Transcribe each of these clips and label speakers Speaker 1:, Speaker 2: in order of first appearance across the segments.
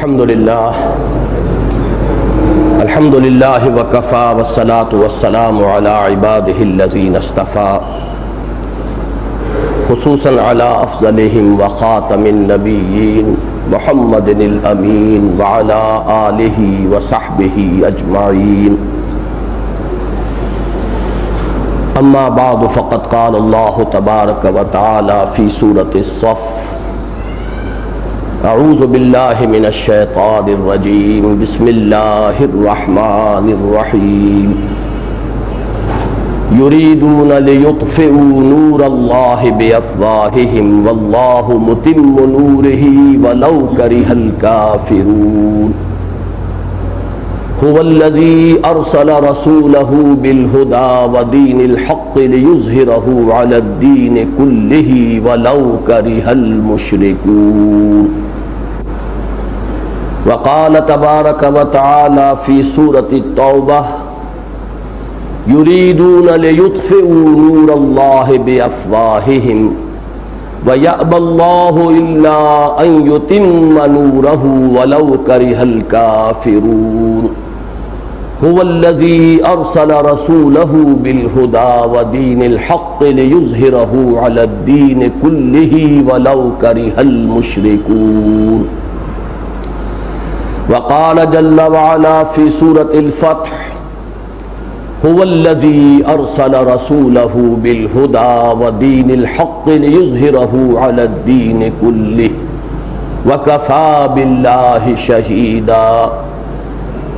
Speaker 1: الحمد للہ وکفی والصلاة والسلام علی عباده الذین اصطفى خصوصا علی افضلهم وخاتم النبیین محمد الامین وعلی آلہ وصحبہ اجمعین. اما بعد فقد قال اللہ تبارک وتعالی فی سورۃ الصف: اعوذ باللہ من الشیطان الرجیم بسم اللہ الرحمن الرحیم. یریدون لیطفئوا نور اللہ بافواہہم واللہ متم نورہ ولو کرہ الکافرون. هو الذی ارسل رسولہ بالہدی ودین الحق لیظہرہ علی الدین کلہ ولو کرہ المشرکون. وقال تبارک وتعالی فی سورۃ التوبہ: یریدون لیطفئوا نور اللہ بافواہہم وَيَأْبَى اللَّهُ إِلَّا أَن يُتِمَّ نُورَهُ وَلَوْ كَرِهَ الْكَافِرُونَ. هُوَ الَّذِي أَرْسَلَ رَسُولَهُ بِالْهُدَى وَدِينِ الْحَقِّ لِيُظْهِرَهُ عَلَى الدِّينِ كُلِّهِ وَلَوْ كَرِهَ الْمُشْرِكُونَ. وقال جل وعلا في سورة الفتح: هو الذي أرسل رسوله بالهدى ودين الحق ليظهره على الدين كله وكفى بالله شهيدا.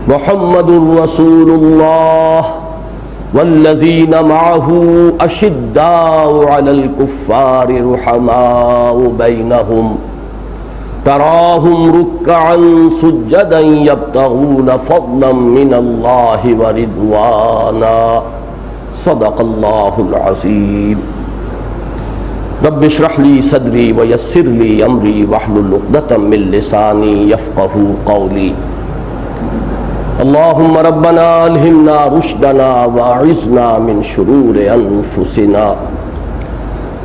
Speaker 1: محمد رسول الله والذين معه أشداء على الكفار رحماء بينهم تراهم ركعا سجدا يبتغون فضلا من الله ورضوانا. صدق الله العظيم. رب اشرح لي صدري ويسر لي امري واحلل عقدة من لساني يفقهوا قولي. اللهم ربنا الهمنا رشدنا واعذنا من شرور انفسنا.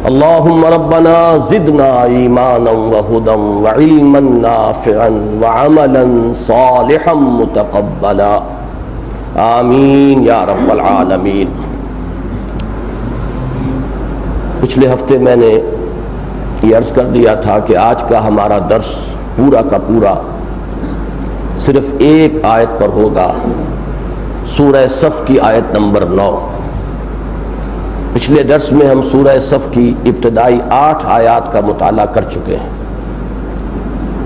Speaker 1: اللهم ربنا زدنا ایمانا وہدا وعلما نافعا وعملا صالحا متقبلا. آمین یا رب العالمین. پچھلے ہفتے میں نے یہ عرض کر دیا تھا کہ آج کا ہمارا درس پورا کا پورا صرف ایک آیت پر ہوگا، سورہ صف کی آیت نمبر 9. پچھلے درس میں ہم سورہ صف کی ابتدائی 8 آیات کا مطالعہ کر چکے ہیں.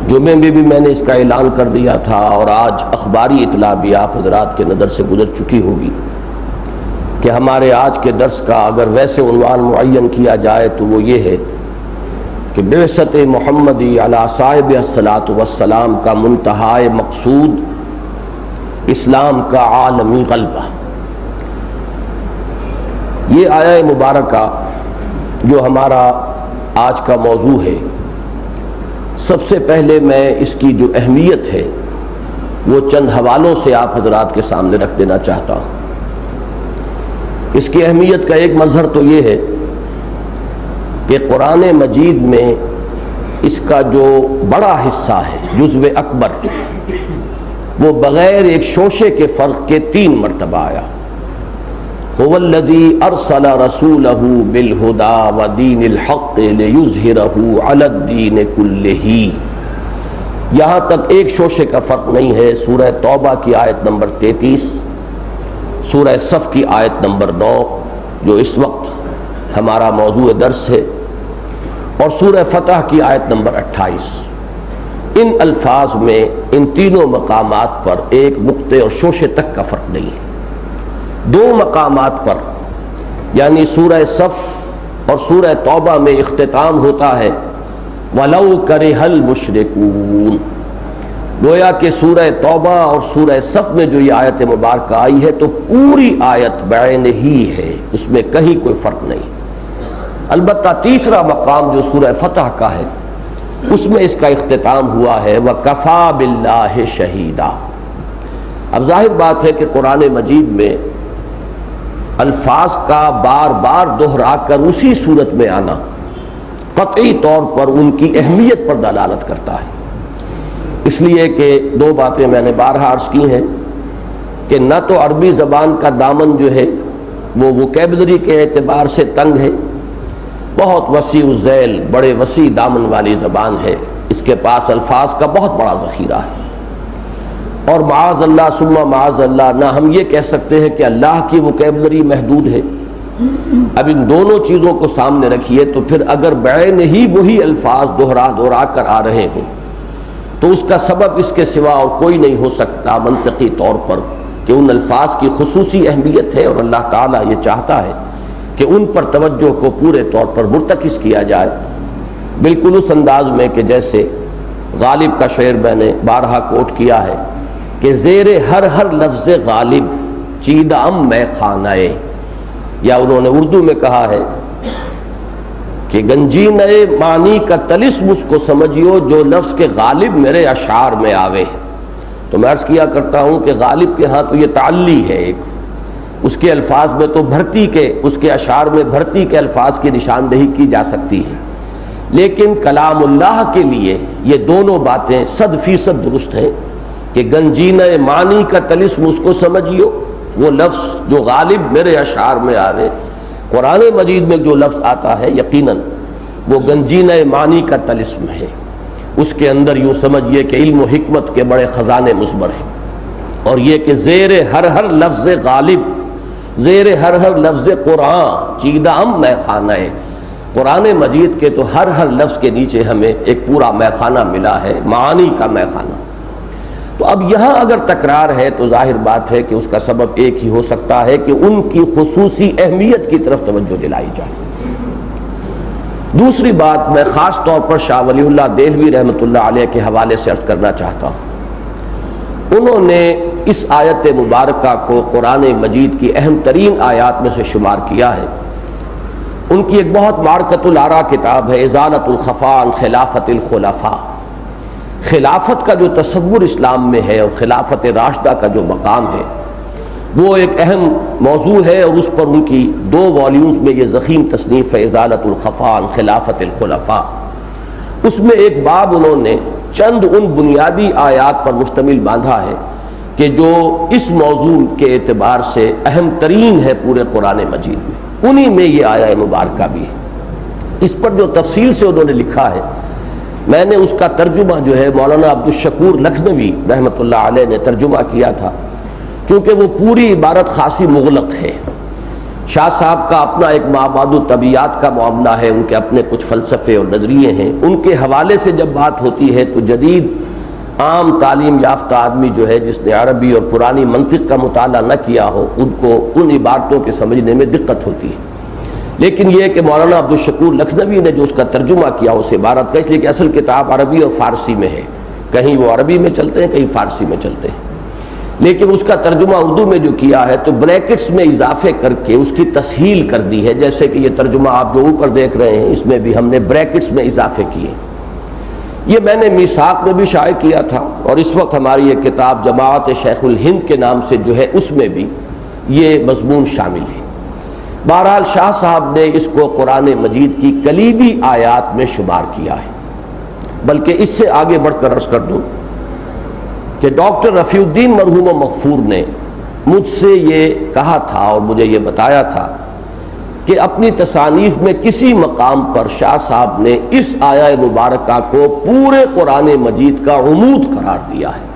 Speaker 1: جمعے میں بھی میں نے اس کا اعلان کر دیا تھا اور آج اخباری اطلاع بھی آپ حضرات کے نظر سے گزر چکی ہوگی کہ ہمارے آج کے درس کا اگر ویسے عنوان معین کیا جائے تو وہ یہ ہے کہ بعثت محمدی علی صاحب الصلاۃ والسلام کا منتہائے مقصود اسلام کا عالمی غلبہ. یہ آیہ مبارکہ جو ہمارا آج کا موضوع ہے، سب سے پہلے میں اس کی جو اہمیت ہے وہ چند حوالوں سے آپ حضرات کے سامنے رکھ دینا چاہتا ہوں. اس کی اہمیت کا ایک مظہر تو یہ ہے کہ قرآن مجید میں اس کا جو بڑا حصہ ہے، جزو اکبر، وہ بغیر ایک شوشے کے فرق کے 3 مرتبہ آیا. هو الذی ارسل رسولہ بالہدی ودین الحق لیظہرہ علی الدین کلہ. یہاں تک ایک شوشے کا فرق نہیں ہے. سورہ توبہ کی آیت نمبر 33، سورہ صف کی آیت نمبر 9 جو اس وقت ہمارا موضوع درس ہے، اور سورہ فتح کی آیت نمبر 28. ان الفاظ میں ان تینوں مقامات پر ایک نقطے اور شوشے تک کا فرق نہیں ہے. 2 مقامات پر یعنی سورہ صف اور سورہ توبہ میں اختتام ہوتا ہے وَلَوْ كَرِهَ الْمُشْرِكُونَ. گویا کہ سورہ توبہ اور سورہ صف میں جو یہ آیت مبارکہ آئی ہے تو پوری آیت بعین ہی ہے، اس میں کہیں کوئی فرق نہیں. البتہ تیسرا مقام جو سورہ فتح کا ہے اس میں اس کا اختتام ہوا ہے وَكَفَى بِاللَّهِ شَهِيدًا. اب ظاہر بات ہے کہ قرآن مجید میں الفاظ کا بار بار دہرا کر اسی صورت میں آنا قطعی طور پر ان کی اہمیت پر دلالت کرتا ہے. اس اس لیے کہ دو باتیں میں نے بارہا عرض کی ہیں کہ نہ تو عربی زبان کا دامن جو ہے وہ ووکیبلری کے اعتبار سے تنگ ہے، بہت وسیع الذیل، بڑے وسیع دامن والی زبان ہے، اس کے پاس الفاظ کا بہت بڑا ذخیرہ ہے، اور معاذ اللہ ثم معاذ اللہ نہ ہم یہ کہہ سکتے ہیں کہ اللہ کی ووکیبلری محدود ہے۔ اب ان دونوں چیزوں کو سامنے رکھیے تو پھر اگر بعین ہی وہی الفاظ دہرا کر آ رہے ہیں تو اس کا سبب اس کے سوا اور کوئی نہیں ہو سکتا منطقی طور پر کہ ان الفاظ کی خصوصی اہمیت ہے، اور اللہ تعالیٰ یہ چاہتا ہے کہ ان پر توجہ کو پورے طور پر مرتکز کیا جائے، بالکل اس انداز میں کہ جیسے غالب کا شعر میں نے بارہا کوٹ کیا ہے کہ زیر ہر لفظ غالب چیدہ ام میں خانہ، یا انہوں نے اردو میں کہا ہے کہ گنجینہ معنی کا طلسم اس کو سمجھیو جو لفظ کے غالب میرے اشعار میں آوے۔ تو میں عرض کیا کرتا ہوں کہ غالب کے ہاں تو یہ تعلی ہے، ایک اس کے الفاظ میں تو بھرتی کے، اس کے اشعار میں بھرتی کے الفاظ کی نشاندہی کی جا سکتی ہے، لیکن کلام اللہ کے لیے یہ دونوں باتیں 100% درست ہیں کہ گنجینہ معنی کا طلسم اس کو سمجھیو، وہ لفظ جو غالب میرے اشعار میں آوے۔ قرآن مجید میں جو لفظ آتا ہے یقیناً وہ گنجینہ معنی کا طلسم ہے، اس کے اندر یوں سمجھیے کہ علم و حکمت کے بڑے خزانے مضمر ہیں، اور یہ کہ زیر ہر لفظ غالب، زیر ہر لفظ قرآن چیدہ ام میں خانہ، قرآن مجید کے تو ہر لفظ کے نیچے ہمیں ایک پورا میخانہ ملا ہے، معانی کا میخانہ۔ تو اب یہاں اگر تکرار ہے تو ظاہر بات ہے کہ اس کا سبب ایک ہی ہو سکتا ہے کہ ان کی خصوصی اہمیت کی طرف توجہ دلائی جائے۔ دوسری بات میں خاص طور پر شاہ ولی اللہ دہلوی رحمۃ اللہ علیہ کے حوالے سے عرض کرنا چاہتا ہوں۔ انہوں نے اس آیت مبارکہ کو قرآن مجید کی اہم ترین آیات میں سے شمار کیا ہے۔ ان کی ایک بہت معرکۃ الآراء کتاب ہے ازالۃ الخفا عن خلافت الخلفاء، خلافت کا جو تصور اسلام میں ہے اور خلافت راشدہ کا جو مقام ہے وہ ایک اہم موضوع ہے، اور اس پر ان کی 2 والیومز میں یہ ضخیم تصنیف ہے ازالۃ الخفا عن خلافت الخلفاء۔ اس میں ایک باب انہوں نے چند ان بنیادی آیات پر مشتمل باندھا ہے کہ جو اس موضوع کے اعتبار سے اہم ترین ہے پورے قرآن مجید میں، انہی میں یہ آیہ مبارکہ بھی ہے۔ اس پر جو تفصیل سے انہوں نے لکھا ہے، میں نے اس کا ترجمہ جو ہے مولانا عبدالشکور لکھنوی رحمۃ اللہ علیہ نے ترجمہ کیا تھا، کیونکہ وہ پوری عبارت خاصی مغلق ہے۔ شاہ صاحب کا اپنا ایک مابعد الطبیعات کا معاملہ ہے، ان کے اپنے کچھ فلسفے اور نظریے ہیں، ان کے حوالے سے جب بات ہوتی ہے تو جدید عام تعلیم یافتہ آدمی جو ہے جس نے عربی اور پرانی منطق کا مطالعہ نہ کیا ہو، ان کو ان عبارتوں کے سمجھنے میں دقت ہوتی ہے۔ لیکن یہ کہ مولانا عبدالشکور لکھنوی نے جو اس کا ترجمہ کیا اس عبارت کا، اس لیے کہ اصل کتاب عربی اور فارسی میں ہے، کہیں وہ عربی میں چلتے ہیں کہیں فارسی میں چلتے ہیں، لیکن اس کا ترجمہ اردو میں جو کیا ہے تو بریکٹس میں اضافے کر کے اس کی تسہیل کر دی ہے، جیسے کہ یہ ترجمہ آپ جو اوپر دیکھ رہے ہیں اس میں بھی ہم نے بریکٹس میں اضافے کیے۔ یہ میں نے میثاق میں بھی شائع کیا تھا، اور اس وقت ہماری یہ کتاب جماعت شیخ الہند کے نام سے جو ہے اس میں بھی یہ مضمون شامل ہے۔ بہرحال شاہ صاحب نے اس کو قرآن مجید کی کلیدی آیات میں شمار کیا ہے، بلکہ اس سے آگے بڑھ کر عرض کر دوں کہ ڈاکٹر رفیع الدین مرحوم و مغفور نے مجھ سے یہ کہا تھا اور مجھے یہ بتایا تھا کہ اپنی تصانیف میں کسی مقام پر شاہ صاحب نے اس آیہ مبارکہ کو پورے قرآن مجید کا عمود قرار دیا ہے۔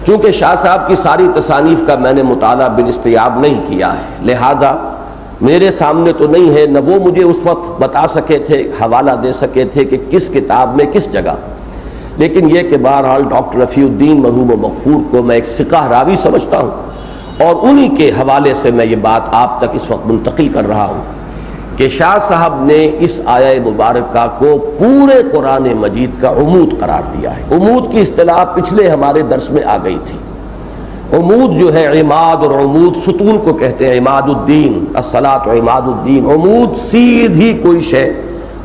Speaker 1: چونکہ شاہ صاحب کی ساری تصانیف کا میں نے مطالعہ بالاستیاب نہیں کیا ہے، لہذا میرے سامنے تو نہیں ہے، نہ وہ مجھے اس وقت بتا سکے تھے، حوالہ دے سکے تھے کہ کس کتاب میں کس جگہ، لیکن یہ کہ بہرحال ڈاکٹر رفیع الدین مرحوم و مغفور کو میں ایک ثقہ راوی سمجھتا ہوں، اور انہی کے حوالے سے میں یہ بات آپ تک اس وقت منتقل کر رہا ہوں کہ شاہ صاحب نے اس آیہ مبارکہ کو پورے قرآن مجید کا عمود قرار دیا ہے۔ عمود کی اصطلاح پچھلے ہمارے درس میں آ گئی تھی۔ عمود جو ہے عماد اور عمود ستون کو کہتے ہیں، عماد الدین الصلاۃ و عماد الدین، عمود سیدھی کوئی شے،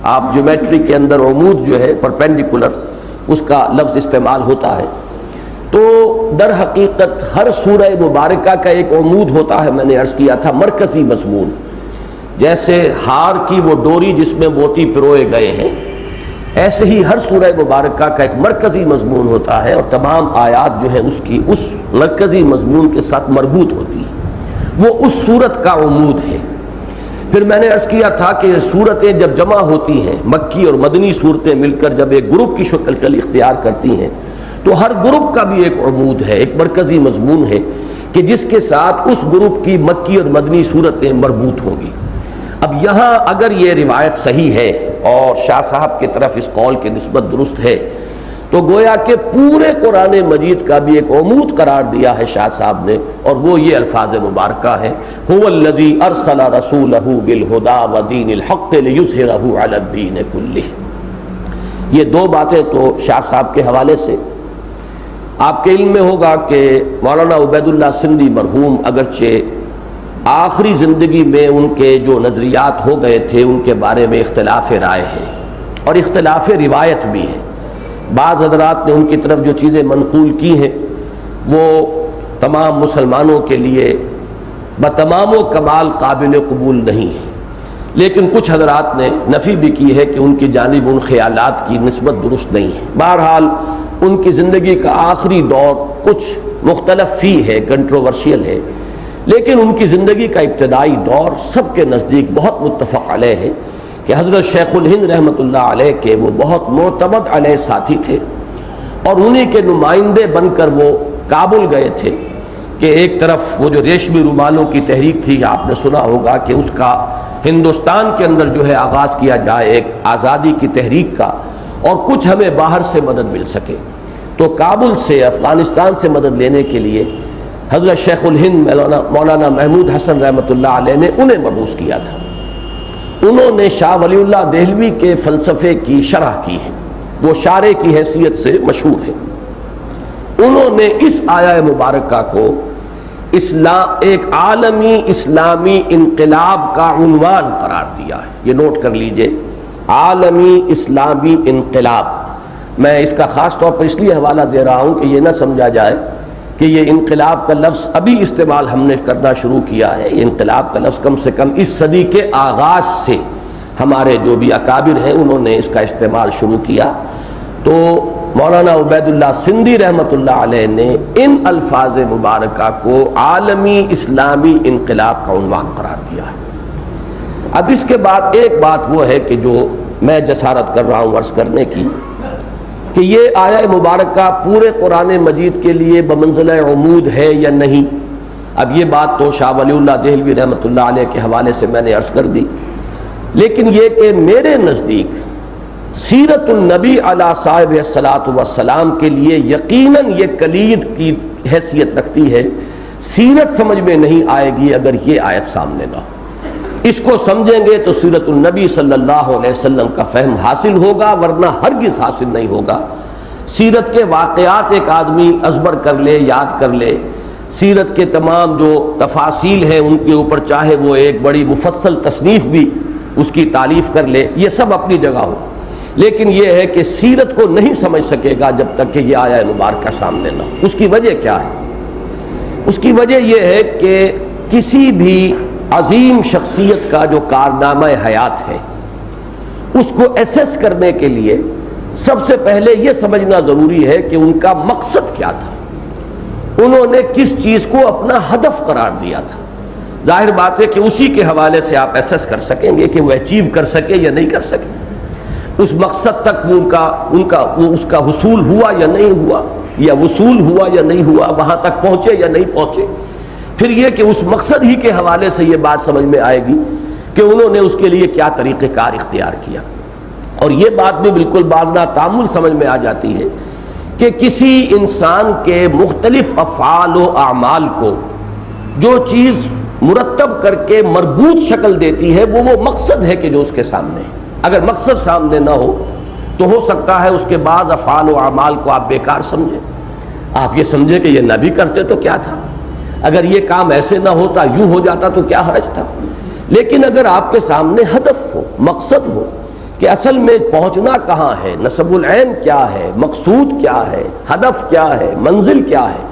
Speaker 1: آپ جیومیٹری کے اندر عمود جو ہے پرپینڈیکولر اس کا لفظ استعمال ہوتا ہے، تو در حقیقت ہر سورہ مبارکہ کا ایک عمود ہوتا ہے، میں نے عرض کیا تھا مرکزی مضمون، جیسے ہار کی وہ ڈوری جس میں موتی پروئے گئے ہیں، ایسے ہی ہر سورہ مبارکہ کا ایک مرکزی مضمون ہوتا ہے اور تمام آیات جو ہے اس کی اس مرکزی مضمون کے ساتھ مربوط ہوتی ہے، وہ اس سورت کا عمود ہے۔ پھر میں نے عرض کیا تھا کہ سورتیں جب جمع ہوتی ہیں، مکی اور مدنی صورتیں مل کر جب ایک گروپ کی شکل اختیار کرتی ہیں، تو ہر گروپ کا بھی ایک عمود ہے، ایک مرکزی مضمون ہے کہ جس کے ساتھ اس گروپ کی مکی اور مدنی صورتیں مربوط ہوں گی۔ اب یہاں اگر یہ روایت صحیح ہے اور شاہ صاحب کی طرف اس قول کی نسبت درست ہے، تو گویا کہ پورے قرآن مجید کا بھی ایک عمود قرار دیا ہے شاہ صاحب نے، اور وہ یہ الفاظ مبارکہ ہے، هو الذی ارسل رسولہ بالہدی ودین الحق لیظہرہ علی الدین کلہ۔ یہ دو باتیں تو شاہ صاحب کے حوالے سے۔ آپ کے علم میں ہوگا کہ مولانا عبید اللہ سندھی مرحوم اگرچہ آخری زندگی میں ان کے جو نظریات ہو گئے تھے ان کے بارے میں اختلاف رائے ہے اور اختلاف روایت بھی ہے۔ بعض حضرات نے ان کی طرف جو چیزیں منقول کی ہیں وہ تمام مسلمانوں کے لیے بتمام و کمال قابل قبول نہیں ہے، لیکن کچھ حضرات نے نفی بھی کی ہے کہ ان کی جانب ان خیالات کی نسبت درست نہیں ہے۔ بہرحال ان کی زندگی کا آخری دور کچھ مختلف فی ہے، کنٹروورشیل ہے، لیکن ان کی زندگی کا ابتدائی دور سب کے نزدیک بہت متفق علیہ ہے کہ حضرت شیخ الہند رحمۃ اللہ علیہ کے وہ بہت معتمد علیہ ساتھی تھے، اور انہی کے نمائندے بن کر وہ کابل گئے تھے کہ ایک طرف وہ جو ریشمی رومالوں کی تحریک تھی، آپ نے سنا ہوگا کہ اس کا ہندوستان کے اندر جو ہے آغاز کیا جائے ایک آزادی کی تحریک کا، اور کچھ ہمیں باہر سے مدد مل سکے، تو کابل سے افغانستان سے مدد لینے کے لیے حضرت شیخ الہند مولانا محمود حسن رحمۃ اللہ علیہ نے انہیں مبعوث کیا تھا۔ انہوں نے شاہ ولی اللہ دہلوی کے فلسفے کی شرح کی ہے، وہ شارح کی حیثیت سے مشہور ہے۔ انہوں نے اس آیہ مبارکہ کو ایک عالمی اسلامی انقلاب کا عنوان قرار دیا ہے۔ یہ نوٹ کر لیجئے، عالمی اسلامی انقلاب۔ میں اس کا خاص طور پر اس لیے حوالہ دے رہا ہوں کہ یہ نہ سمجھا جائے کہ یہ انقلاب کا لفظ ابھی استعمال ہم نے کرنا شروع کیا ہے۔ یہ انقلاب کا لفظ کم سے کم اس صدی کے آغاز سے ہمارے جو بھی اکابر ہیں انہوں نے اس کا استعمال شروع کیا۔ تو مولانا عبید اللہ سندھی رحمۃ اللہ علیہ نے ان الفاظ مبارکہ کو عالمی اسلامی انقلاب کا عنوان قرار دیا ہے۔ اب اس کے بعد ایک بات وہ ہے کہ جو میں جسارت کر رہا ہوں عرض کرنے کی، کہ یہ آیہ مبارکہ پورے قرآن مجید کے لیے بمنزلہ عمود ہے یا نہیں۔ اب یہ بات تو شاہ ولی اللہ دہلوی رحمۃ اللہ علیہ کے حوالے سے میں نے عرض کر دی، لیکن یہ کہ میرے نزدیک سیرت النبی علیہ صاحب الصلاۃ والسلام کے لیے یقیناً یہ کلید کی حیثیت رکھتی ہے۔ سیرت سمجھ میں نہیں آئے گی اگر یہ آیت سامنے نہ ہو۔ اس کو سمجھیں گے تو سیرت النبی صلی اللہ علیہ وسلم کا فہم حاصل ہوگا، ورنہ ہرگز حاصل نہیں ہوگا۔ سیرت کے واقعات ایک آدمی ازبر کر لے، یاد کر لے، سیرت کے تمام جو تفاصیل ہیں ان کے اوپر چاہے وہ ایک بڑی مفصل تصنیف بھی اس کی تعریف کر لے، یہ سب اپنی جگہ ہو، لیکن یہ ہے کہ سیرت کو نہیں سمجھ سکے گا جب تک کہ یہ آیہ مبارکہ سامنے نہ ہو۔ اس کی وجہ کیا ہے؟ اس کی وجہ یہ ہے کہ کسی بھی عظیم شخصیت کا جو کارنامہ حیات ہے اس کو ایسیس کرنے کے لیے سب سے پہلے یہ سمجھنا ضروری ہے کہ ان کا مقصد کیا تھا، انہوں نے کس چیز کو اپنا ہدف قرار دیا تھا۔ ظاہر بات ہے کہ اسی کے حوالے سے آپ ایسیس کر سکیں گے کہ وہ اچیو کر سکے یا نہیں کر سکے، اس مقصد تک اس کا حصول ہوا یا نہیں ہوا، یا وصول ہوا یا نہیں ہوا، وہاں تک پہنچے یا نہیں پہنچے۔ پھر یہ کہ اس مقصد ہی کے حوالے سے یہ بات سمجھ میں آئے گی کہ انہوں نے اس کے لیے کیا طریقہ کار اختیار کیا، اور یہ بات بھی بالکل بعض تامل سمجھ میں آ جاتی ہے کہ کسی انسان کے مختلف افعال و اعمال کو جو چیز مرتب کر کے مربوط شکل دیتی ہے وہ مقصد ہے کہ جو اس کے سامنے ہے۔ اگر مقصد سامنے نہ ہو تو ہو سکتا ہے اس کے بعض افعال و اعمال کو آپ بیکار سمجھیں، آپ یہ سمجھیں کہ یہ نبی کرتے تو کیا تھا، اگر یہ کام ایسے نہ ہوتا یوں ہو جاتا تو کیا حرج تھا۔ لیکن اگر آپ کے سامنے ہدف ہو، مقصد ہو کہ اصل میں پہنچنا کہاں ہے، نصب العین کیا ہے، مقصود کیا ہے، ہدف کیا ہے، منزل کیا ہے،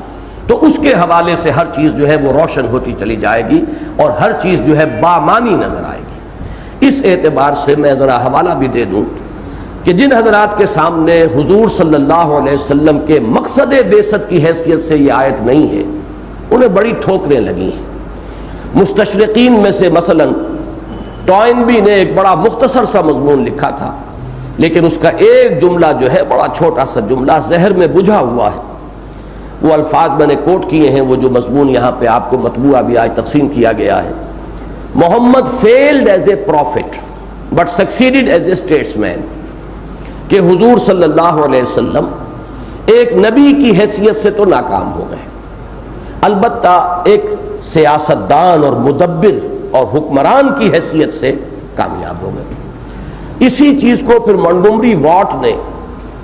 Speaker 1: تو اس کے حوالے سے ہر چیز جو ہے وہ روشن ہوتی چلی جائے گی اور ہر چیز جو ہے بامانی نظر آئے گی۔ اس اعتبار سے میں ذرا حوالہ بھی دے دوں، کہ جن حضرات کے سامنے حضور صلی اللہ علیہ وسلم کے مقصد بعثت کی حیثیت سے یہ آیت نہیں ہے، انہیں بڑی ٹھوکریں لگی ہیں۔ مستشرقین میں سے مثلا ٹوائنبی نے ایک بڑا مختصر سا مضمون لکھا تھا، لیکن اس کا ایک جملہ جو ہے بڑا چھوٹا سا جملہ زہر میں بجھا ہوا ہے۔ وہ الفاظ میں نے کوٹ کیے ہیں، وہ جو مضمون یہاں پہ آپ کو مطبوعہ بھی آج تقسیم کیا گیا ہے۔ محمد failed as a prophet but succeeded as a statesman، کہ حضور صلی اللہ علیہ وسلم ایک نبی کی حیثیت سے تو ناکام ہو گئے، البتہ ایک سیاستدان اور مدبر اور حکمران کی حیثیت سے کامیاب ہو گئے۔ اسی چیز کو پھر مونٹگومری واٹ نے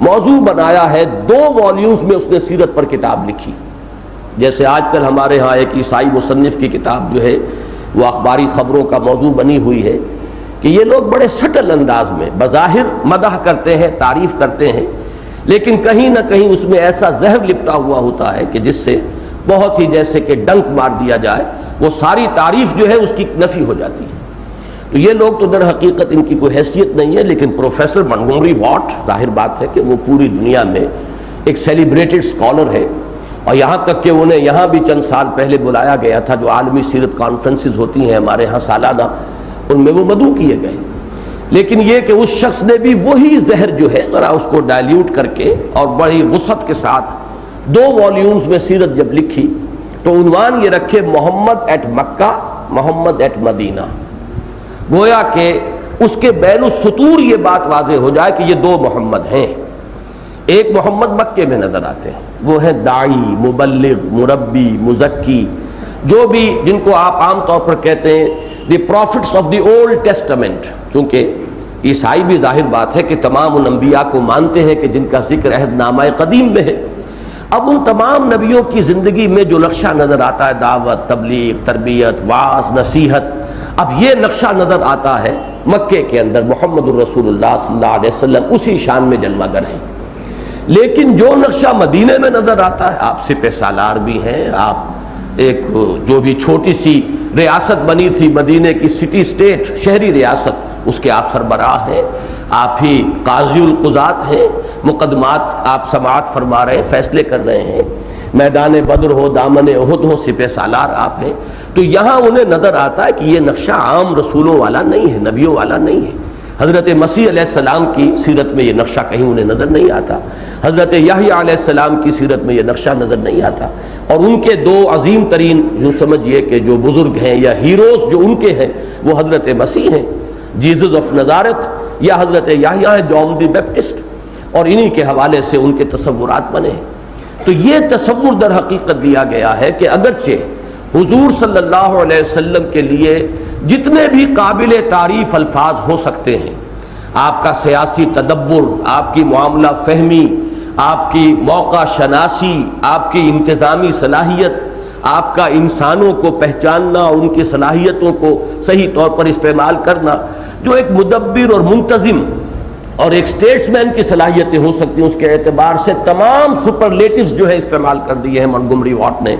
Speaker 1: موضوع بنایا ہے، 2 والیومز میں اس نے سیرت پر کتاب لکھی۔ جیسے آج کل ہمارے ہاں ایک عیسائی مصنف کی کتاب جو ہے وہ اخباری خبروں کا موضوع بنی ہوئی ہے کہ یہ لوگ بڑے سٹل انداز میں بظاہر مدح کرتے ہیں، تعریف کرتے ہیں، لیکن کہیں نہ کہیں اس میں ایسا زہر لپٹا ہوا ہوتا ہے کہ جس سے بہت ہی جیسے کہ ڈنک مار دیا جائے، وہ ساری تعریف جو ہے اس کی نفی ہو جاتی ہے۔ تو یہ لوگ تو در حقیقت ان کی کوئی حیثیت نہیں ہے، لیکن پروفیسر مونٹگومری واٹ ظاہر بات ہے کہ وہ پوری دنیا میں ایک سیلیبریٹڈ اسکالر ہے، اور یہاں تک کہ انہیں یہاں بھی چند سال پہلے بلایا گیا تھا، جو عالمی سیرت کانفرنسز ہوتی ہیں ہمارے ہاں سالانہ، ان میں وہ مدعو کیے گئے۔ لیکن یہ کہ اس شخص نے بھی وہی زہر جو ہے ذرا اس کو ڈائلیوٹ کر کے اور بڑی وسعت کے ساتھ 2 والیومز میں سیرت جب لکھی تو عنوان یہ رکھے محمد at Mecca, Muhammad at Medina, گویا کہ اس کے بین السطور یہ بات واضح ہو جائے کہ یہ 2 محمد ہیں۔ ایک محمد مکے میں نظر آتے ہیں، وہ ہے داعی، مبلغ، مربی، مزکی، جو بھی جن کو آپ عام طور پر کہتے ہیں the prophets of the old testament, چونکہ عیسائی بھی ظاہر بات ہے کہ تمام ان انبیاء کو مانتے ہیں کہ جن کا ذکر عہد نامہ قدیم میں ہے۔ اب ان تمام نبیوں کی زندگی میں جو نقشہ نظر آتا ہے، دعوت، تبلیغ، تربیت، وعظ، نصیحت، اب یہ نقشہ نظر آتا ہے مکے کے اندر، محمد الرسول اللہ صلی اللہ علیہ وسلم اسی شان میں جلوہ گر ہیں۔ لیکن جو نقشہ مدینے میں نظر آتا ہے، آپ سپہ سالار بھی ہیں، آپ ایک جو بھی چھوٹی سی ریاست بنی تھی مدینے کی، سٹی سٹیٹ، شہری ریاست، اس کے آپ سربراہ ہیں، آپ ہی قاضی القضات ہیں، مقدمات آپ سماعت فرما رہے ہیں، فیصلے کر رہے ہیں، میدان بدر ہو، دامن احد ہو، سپہ سالار آپ ہیں۔ تو یہاں انہیں نظر آتا ہے کہ یہ نقشہ عام رسولوں والا نہیں ہے، نبیوں والا نہیں ہے۔ حضرت مسیح علیہ السلام کی سیرت میں یہ نقشہ کہیں انہیں نظر نہیں آتا، حضرت یحییٰ علیہ السلام کی سیرت میں یہ نقشہ نظر نہیں آتا، اور ان کے 2 عظیم ترین یوں سمجھیے کہ جو بزرگ ہیں یا ہیروز جو ان کے ہیں، وہ حضرت مسیح ہیں، جیزس آف نزارت، یا حضرت یحییٰ ہے جان دی بیپٹسٹ، اور انہی کے حوالے سے ان کے تصورات بنے ہیں۔ تو یہ تصور در حقیقت دیا گیا ہے کہ اگرچہ حضور صلی اللہ علیہ وسلم کے لیے جتنے بھی قابل تعریف الفاظ ہو سکتے ہیں، آپ کا سیاسی تدبر، آپ کی معاملہ فہمی، آپ کی موقع شناسی، آپ کی انتظامی صلاحیت، آپ کا انسانوں کو پہچاننا، ان کی صلاحیتوں کو صحیح طور پر استعمال کرنا، جو ایک مدبر اور منتظم اور ایک سٹیٹسمین کی صلاحیتیں ہو سکتی ہیں، اس کے اعتبار سے تمام سپرلیٹیوز جو ہے استعمال کر دیے ہیں مونٹگومری واٹ نے۔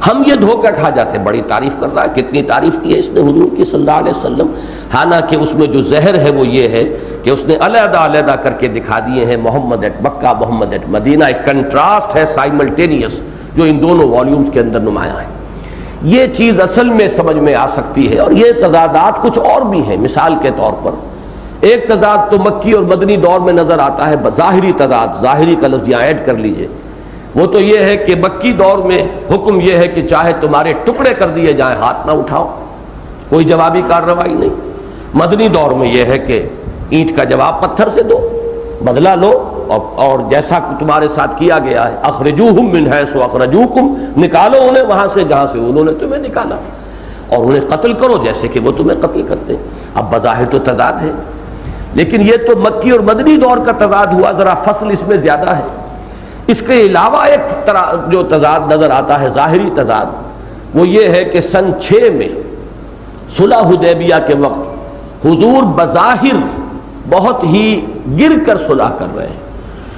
Speaker 1: ہم یہ دھوکہ کھا جاتے ہیں، بڑی تعریف کر رہا ہے، کتنی تعریف کی ہے اس نے حضور کی صلی اللہ علیہ وسلم، حالانکہ اس میں جو زہر ہے وہ یہ ہے کہ اس نے علیحدہ علیحدہ کر کے دکھا دیے ہیں محمد at Mecca, Muhammad at Medina, ایک کنٹراسٹ ہے سائملٹینیس جو ان دونوں والیومز کے اندر نمایاں ہے۔ یہ چیز اصل میں سمجھ میں آ سکتی ہے، اور یہ تضادات کچھ اور بھی ہیں۔ مثال کے طور پر ایک تضاد تو مکی اور مدنی دور میں نظر آتا ہے، ظاہری تضاد، ظاہری کا لفظ یہاں ایڈ کر لیجئے، وہ تو یہ ہے کہ مکی دور میں حکم یہ ہے کہ چاہے تمہارے ٹکڑے کر دیے جائیں، ہاتھ نہ اٹھاؤ، کوئی جوابی کارروائی نہیں۔ مدنی دور میں یہ ہے کہ اینٹ کا جواب پتھر سے دو، بدلہ لو، اور جیسا تمہارے ساتھ کیا گیا ہے، اخرجوہم من حیث اخرجوکم، نکالو انہیں وہاں سے جہاں سے انہوں نے تمہیں نکالا، اور انہیں قتل کرو جیسے کہ وہ تمہیں قتل کرتے۔ اب بظاہر تو تضاد ہے، لیکن یہ تو مکی اور مدنی دور کا تضاد ہوا، ذرا فصل اس میں زیادہ ہے۔ اس کے علاوہ ایک طرح جو تضاد نظر آتا ہے، ظاہری تضاد، وہ یہ ہے کہ سن 6 میں صلح حدیبیہ کے وقت حضور بظاہر بہت ہی گر کر صلح کر رہے ہیں،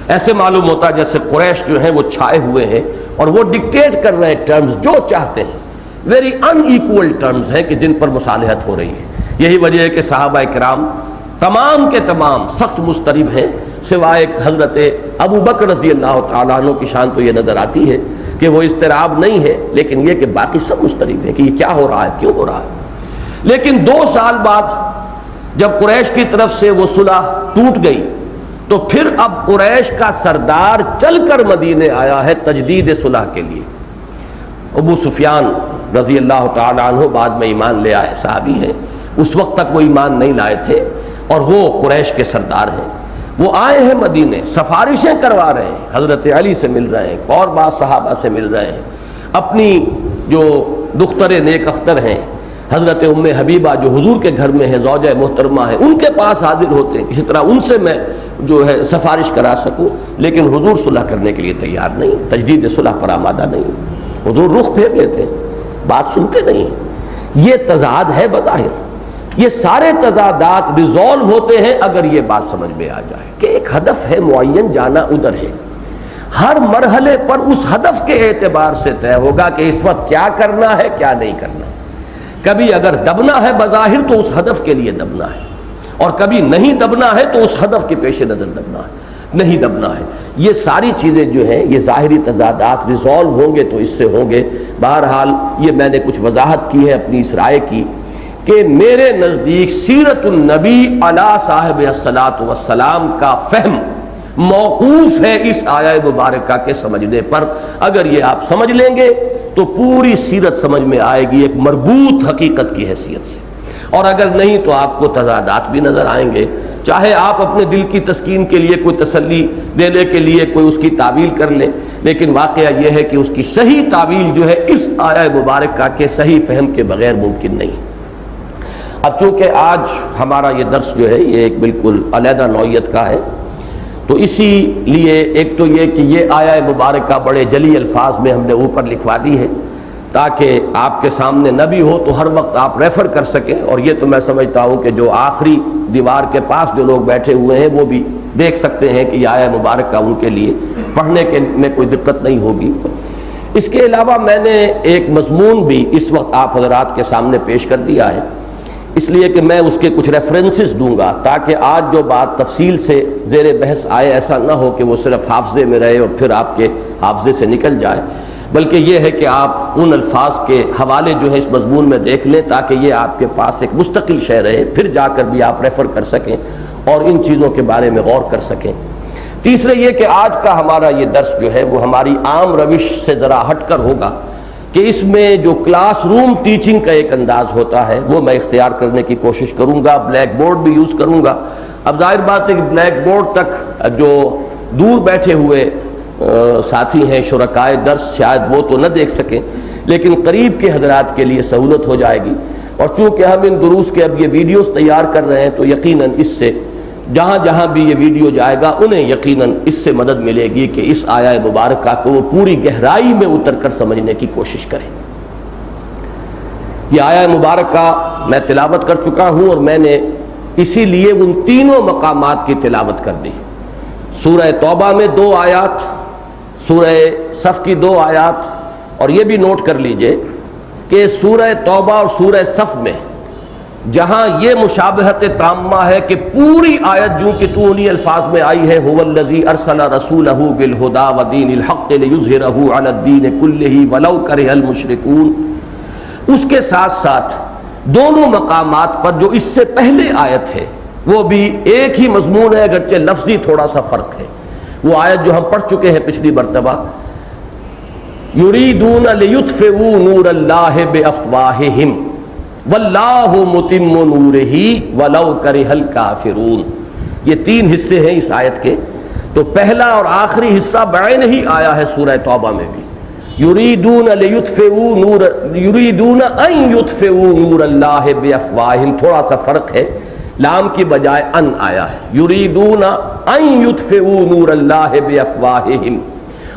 Speaker 1: ایسے معلوم ہوتا ہے جیسے قریش جو ہیں وہ چھائے ہوئے ہیں اور وہ ڈکٹیٹ کر رہے ہیں ٹرمز جو چاہتے ہیں، ویری ان ایکول ٹرمز ہیں کہ جن پر مصالحت ہو رہی ہے۔ یہی وجہ ہے کہ صحابہ کرام تمام کے تمام سخت مضطرب ہیں، سوائے حضرت ابو بکر رضی اللہ تعالیٰ عنہ کی شان تو یہ نظر آتی ہے کہ وہ اضطراب نہیں ہے، لیکن یہ کہ باقی سب مضطرب ہیں کہ یہ کیا ہو رہا ہے، کیوں ہو رہا ہے۔ لیکن 2 سال بعد جب قریش کی طرف سے وہ صلح ٹوٹ گئی تو پھر اب قریش کا سردار چل کر مدینے آیا ہے تجدید صلح کے لیے۔ ابو سفیان رضی اللہ تعالیٰ عنہ بعد میں ایمان لے آئے، صحابی ہیں، اس وقت تک وہ ایمان نہیں لائے تھے، اور وہ قریش کے سردار ہیں۔ وہ آئے ہیں مدینے، سفارشیں کروا رہے ہیں، حضرت علی سے مل رہے ہیں، اور بعض صحابہ سے مل رہے ہیں، اپنی جو دختر نیک اختر ہیں حضرت ام حبیبہ جو حضور کے گھر میں ہے، زوجہ محترمہ ہے، ان کے پاس حاضر ہوتے ہیں، اسی طرح ان سے میں جو ہے سفارش کرا سکوں، لیکن حضور صلح کرنے کے لیے تیار نہیں، تجدید صلح پر آمادہ نہیں، حضور رخ پھیر لیتے ہیں، بات سنتے نہیں۔ یہ تضاد ہے بظاہر، یہ سارے تضادات ریزالو ہوتے ہیں اگر یہ بات سمجھ میں آ جائے کہ ایک ہدف ہے معین، جانا ادھر ہے، ہر مرحلے پر اس ہدف کے اعتبار سے طے ہوگا کہ اس وقت کیا کرنا ہے کیا نہیں کرنا۔ کبھی اگر دبنا ہے بظاہر تو اس ہدف کے لیے دبنا ہے، اور کبھی نہیں دبنا ہے تو اس ہدف کے پیش نظر دبنا ہے، نہیں دبنا ہے۔ یہ ساری چیزیں جو ہیں یہ ظاہری تضادات ریزالو ہوں گے تو اس سے ہوں گے۔ بہرحال یہ میں نے کچھ وضاحت کی ہے اپنی اس رائے کی کہ میرے نزدیک سیرت النبی علی صاحب الصلاۃ والسلام کا فہم موقوف ہے اس آیہ مبارکہ کے سمجھنے پر۔ اگر یہ آپ سمجھ لیں گے تو پوری سیرت سمجھ میں آئے گی ایک مربوط حقیقت کی حیثیت سے، اور اگر نہیں تو آپ کو تضادات بھی نظر آئیں گے، چاہے آپ اپنے دل کی تسکین کے لیے کوئی تسلی دینے کے لیے کوئی اس کی تعویل کر لیں، لیکن واقعہ یہ ہے کہ اس کی صحیح تعویل جو ہے اس آیہ مبارکہ کے صحیح فہم کے بغیر ممکن نہیں۔ اب چونکہ آج ہمارا یہ درس جو ہے یہ ایک بالکل علیحدہ نوعیت کا ہے، تو اسی لیے ایک تو یہ کہ یہ آیہ مبارکہ بڑے جلی الفاظ میں ہم نے اوپر لکھوا دی ہے تاکہ آپ کے سامنے نہ بھی ہو تو ہر وقت آپ ریفر کر سکیں، اور یہ تو میں سمجھتا ہوں کہ جو آخری دیوار کے پاس جو لوگ بیٹھے ہوئے ہیں وہ بھی دیکھ سکتے ہیں کہ یہ آیہ مبارکہ ان کے لیے پڑھنے کے میں کوئی دقت نہیں ہوگی۔ اس کے علاوہ میں نے ایک مضمون بھی اس وقت آپ حضرات کے سامنے پیش کر دیا ہے، اس لیے کہ میں اس کے کچھ ریفرنسز دوں گا تاکہ آج جو بات تفصیل سے زیر بحث آئے ایسا نہ ہو کہ وہ صرف حافظے میں رہے اور پھر آپ کے حافظے سے نکل جائے، بلکہ یہ ہے کہ آپ ان الفاظ کے حوالے جو ہے اس مضمون میں دیکھ لیں تاکہ یہ آپ کے پاس ایک مستقل شے رہے، پھر جا کر بھی آپ ریفر کر سکیں اور ان چیزوں کے بارے میں غور کر سکیں۔ تیسرے یہ کہ آج کا ہمارا یہ درس جو ہے وہ ہماری عام روش سے ذرا ہٹ کر ہوگا کہ اس میں جو کلاس روم ٹیچنگ کا ایک انداز ہوتا ہے وہ میں اختیار کرنے کی کوشش کروں گا، بلیک بورڈ بھی یوز کروں گا۔ اب ظاہر بات ہے کہ بلیک بورڈ تک جو دور بیٹھے ہوئے ساتھی ہیں شرکائے درس شاید وہ تو نہ دیکھ سکیں، لیکن قریب کے حضرات کے لیے سہولت ہو جائے گی، اور چونکہ ہم ان دروس کے اب یہ ویڈیوز تیار کر رہے ہیں تو یقیناً اس سے جہاں جہاں بھی یہ ویڈیو جائے گا انہیں یقیناً اس سے مدد ملے گی کہ اس آیہ مبارکہ کو وہ پوری گہرائی میں اتر کر سمجھنے کی کوشش کریں۔ یہ آیہ مبارکہ میں تلاوت کر چکا ہوں اور میں نے اسی لیے ان تینوں مقامات کی تلاوت کر دی۔ سورہ توبہ میں 2 آیات، سورہ صف کی 2 آیات، اور یہ بھی نوٹ کر لیجئے کہ سورہ توبہ اور سورہ صف میں جہاں یہ مشابہت تامہ ہے کہ پوری آیت جو کہ تو انہی الفاظ میں آئی ہے هو الذی ارسل رسولہ بالہدی ودین الحق لیظہرہ علی الدین کلہ ولو کرہ المشرکون، اس کے ساتھ ساتھ دونوں مقامات پر جو اس سے پہلے آیت ہے وہ بھی ایک ہی مضمون ہے اگرچہ لفظی تھوڑا سا فرق ہے۔ وہ آیت جو ہم پڑھ چکے ہیں پچھلی مرتبہ، یریدون لیطفئوا نور اللہ بافواہہم واللہ متم نورہ ولو کرہ الکافرون۔ یہ 3 حصے ہیں اس آیت کے، تو پہلا اور آخری حصہ بعین ہی آیا ہے سورہ توبہ میں بھی، یریدون لیطفئوا نور، یریدون ان یطفئوا نور اللہ بافواہہم، تھوڑا سا فرق ہے، لام کی بجائے ان آیا ہے، یریدون ان یطفئوا نور اللہ بافواہہم،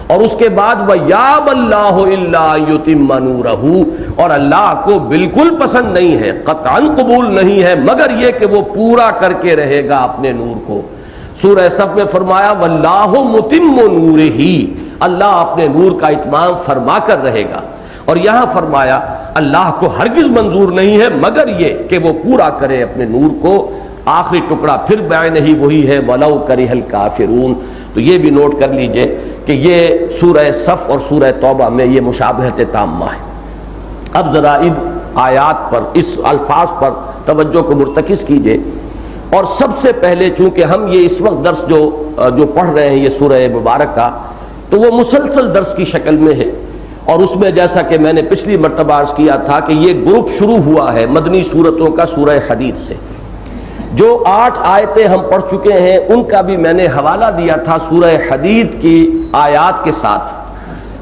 Speaker 1: اور اس کے بعد وَيَابَ اللَّهُ إِلَّا يُتِمَّ نُورَهُ، اور اللہ کو بالکل پسند نہیں ہے، قطعاً قبول نہیں ہے مگر یہ کہ وہ پورا کر کے رہے گا اپنے نور کو۔ سورہ صف میں فرمایا وَاللَّهُ مُتِمُّ نُورِهِ، اللہ اپنے نور کا اتمام فرما کر رہے گا، اور یہاں فرمایا اللہ کو ہرگز منظور نہیں ہے مگر یہ کہ وہ پورا کرے اپنے نور کو آخری ٹکڑا پھر بیان ہی وہی ہے وَلَوْ كَرِهَ الْكَافِرُونَ. تو یہ بھی نوٹ کر لیجئے کہ یہ سورہ صف اور سورہ توبہ میں یہ مشابہت تامہ ہے. اب ذرا ان آیات پر، اس الفاظ پر توجہ کو مرتکز کیجئے. اور سب سے پہلے چونکہ ہم یہ اس وقت درس جو پڑھ رہے ہیں یہ سورہ مبارکہ، تو وہ مسلسل درس کی شکل میں ہے. اور اس میں جیسا کہ میں نے پچھلی مرتبہ عرض کیا تھا کہ یہ گروپ شروع ہوا ہے مدنی سورتوں کا سورہ حدید سے. جو 8 آیتیں ہم پڑھ چکے ہیں ان کا بھی میں نے حوالہ دیا تھا سورہ حدید کی آیات کے ساتھ،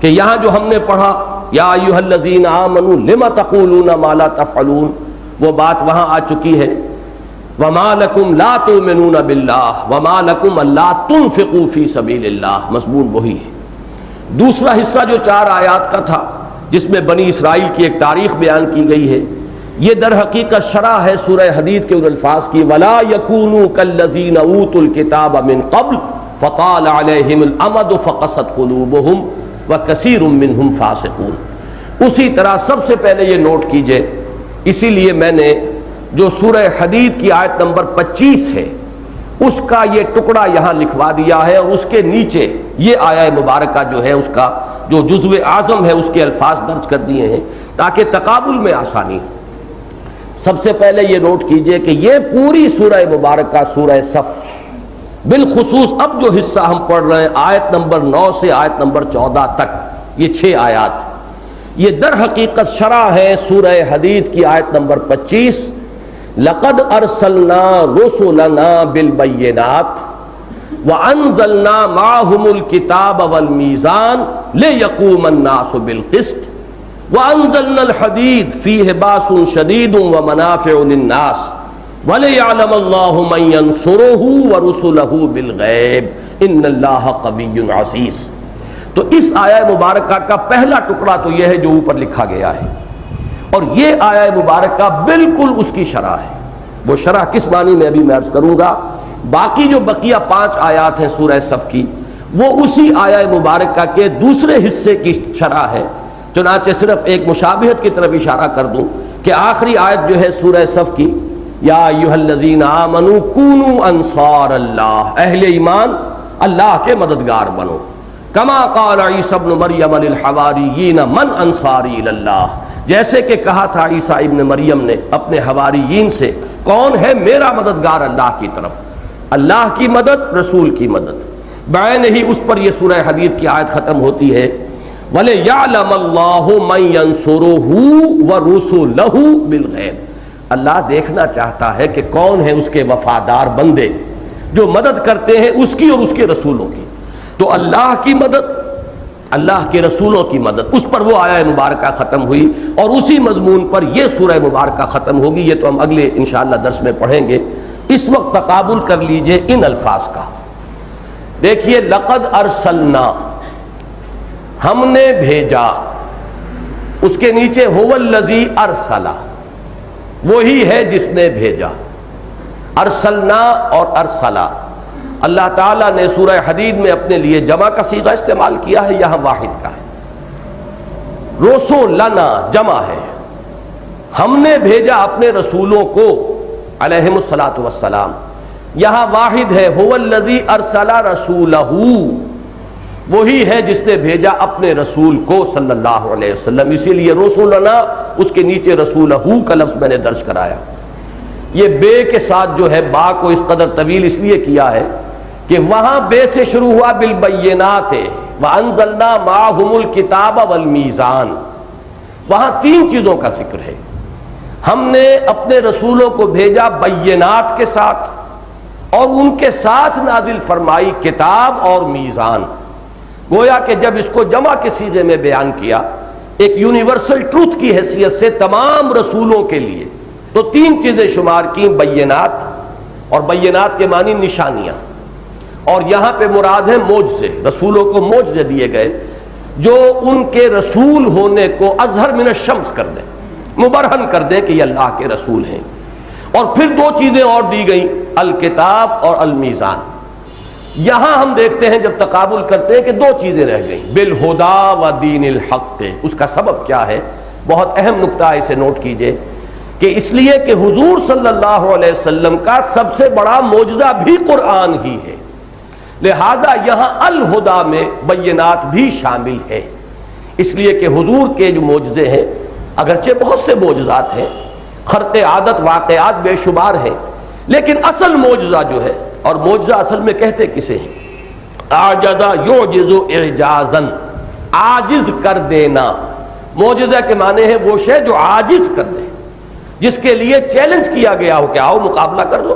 Speaker 1: کہ یہاں جو ہم نے پڑھا یا ایھا الذین آمنوا لم تقولون ما لا تفعلون، وہ بات وہاں آ چکی ہے. وما لکم لا تؤمنون باللہ وما لکم الا تنفقوا فی سبیل اللہ، مضمون وہی ہے. دوسرا حصہ جو 4 آیات کا تھا جس میں بنی اسرائیل کی ایک تاریخ بیان کی گئی ہے، یہ در حقیقت شرح ہے سورہ حدید کے ان الفاظ کی وَلَا يَكُونُوا كَالَّذِينَ أُوتُوا الْكِتَابَ مِنْ قَبْلُ فَطَالَ عَلَيْهِمُ الْأَمَدُ فَقَسَتْ قُلُوبُهُمْ وَكَثِيرٌ مِّنْهُمْ فَاسِقُونَ. اسی طرح سب سے پہلے یہ نوٹ کیجئے، اسی لیے میں نے جو سورہ حدید کی آیت نمبر 25 ہے اس کا یہ ٹکڑا یہاں لکھوا دیا ہے، اور اس کے نیچے یہ آیہ مبارکہ جو ہے اس کا جو جزو اعظم ہے اس کے الفاظ درج کر دیے ہیں تاکہ تقابل میں آسانی. سب سے پہلے یہ نوٹ کیجئے کہ یہ پوری سورہ مبارکہ سورہ صف، بالخصوص اب جو حصہ ہم پڑھ رہے ہیں آیت نمبر 9 سے آیت نمبر 14 تک، یہ 6 آیات، یہ در حقیقت شرح ہے سورہ حدید کی آیت نمبر 25 لقد ارسلنا رسلنا بالبینات وانزلنا معهم الكتاب والمیزان لیقوم الناس بالقسط وانزلنا الحدید فیہ باس شدید ومنافع للناس ولیعلم اللہ من ینصرہ ورسلہ بالغیب ان اللہ قوی عزیز. تو اس آیہ مبارکہ کا پہلا ٹکڑا تو یہ ہے جو اوپر لکھا گیا ہے، اور یہ آیہ مبارکہ بالکل اس کی شرح ہے. وہ شرح کس معنی میں ابھی میں عرض کروں گا. باقی جو بقیہ 5 آیات ہیں سورہ صف کی وہ اسی آیہ مبارکہ کے دوسرے حصے کی شرح ہے. چنانچہ صرف ایک مشابہت کی طرف اشارہ کر دوں کہ آخری آیت جو ہے سورہ صف کی یا ایھا الذین آمنوا کونوا انصار اللہ، اہل ایمان اللہ کے مددگار بنو. کما قال عیسی ابن مریم للحواریین من انصاری الی اللہ، جیسے کہ کہا تھا عیسیٰ ابن مریم نے اپنے حواریین سے کون ہے میرا مددگار اللہ کی طرف. اللہ کی مدد، رسول کی مدد، بعین ہی اس پر یہ سورہ حدید کی آیت ختم ہوتی ہے وَلِيَعْلَمَ اللَّهُ مَن يَنصُرُهُ وَرُسُلَهُ بِالْغَيْبِ. اللہ دیکھنا چاہتا ہے کہ کون ہے اس کے وفادار بندے جو مدد کرتے ہیں اس کی اور اس کے رسولوں کی. تو اللہ کی مدد، اللہ کے رسولوں کی مدد، اس پر وہ آیہ مبارکہ ختم ہوئی، اور اسی مضمون پر یہ سورہ مبارکہ ختم ہوگی. یہ تو ہم اگلے انشاءاللہ درس میں پڑھیں گے. اس وقت تقابل کر لیجئے ان الفاظ کا. دیکھیے لقد ارسلنا، ہم نے بھیجا، اس کے نیچے هو الذی ارسلا، وہی ہے جس نے بھیجا. ارسلنا اور ارسلا اللہ تعالیٰ نے سورہ حدید میں اپنے لیے جمع کا صیغہ استعمال کیا ہے، یہاں واحد کا ہے. رسولنا جمع ہے، ہم نے بھیجا اپنے رسولوں کو علیہم الصلاۃ والسلام. یہاں واحد ہے هو الذی ارسل رسولہ، وہی ہے جس نے بھیجا اپنے رسول کو صلی اللہ علیہ وسلم. اسی لیے رسولنا اس کے نیچے رسولہ کا لفظ میں نے درج کرایا. یہ بے کے ساتھ جو ہے با کو اس قدر طویل اس لیے کیا ہے کہ وہاں بے سے شروع ہوا بالبینات وانزلنا معهم الکتاب والمیزان. وہاں 3 چیزوں کا ذکر ہے. ہم نے اپنے رسولوں کو بھیجا بینات کے ساتھ، اور ان کے ساتھ نازل فرمائی کتاب اور میزان. گویا کہ جب اس کو جمع کے صیغے میں بیان کیا ایک یونیورسل ٹروتھ کی حیثیت سے تمام رسولوں کے لیے، تو 3 چیزیں شمار کی، بینات، اور بینات کے معنی نشانیاں، اور یہاں پہ مراد ہے معجزے. رسولوں کو معجزے دیے گئے جو ان کے رسول ہونے کو اظہر من الشمس کر دیں، مبرہن کر دیں کہ یہ اللہ کے رسول ہیں. اور پھر 2 چیزیں اور دی گئیں، الکتاب اور المیزان. یہاں ہم دیکھتے ہیں جب تقابل کرتے ہیں کہ 2 چیزیں رہ گئیں، بالہدا و دین الحق. اس کا سبب کیا ہے؟ بہت اہم نقطہ ہے، اسے نوٹ کیجئے کہ اس لیے کہ حضور صلی اللہ علیہ وسلم کا سب سے بڑا معجزہ بھی قرآن ہی ہے، لہذا یہاں الہدا میں بینات بھی شامل ہے۔ اس لیے کہ حضور کے جو معجزے ہیں، اگرچہ بہت سے معجزات ہیں، خرق عادت واقعات بے شمار ہیں، لیکن اصل معجزہ جو ہے، اور معجزہ اصل میں کہتے کسے ہیں؟ اعجزا یعجز اعجازا، عاجز کر دینا۔ معجزہ کے معنی ہے وہ شے جو عاجز کر دے، جس کے لیے چیلنج کیا گیا ہو کہ آؤ مقابلہ کر لو۔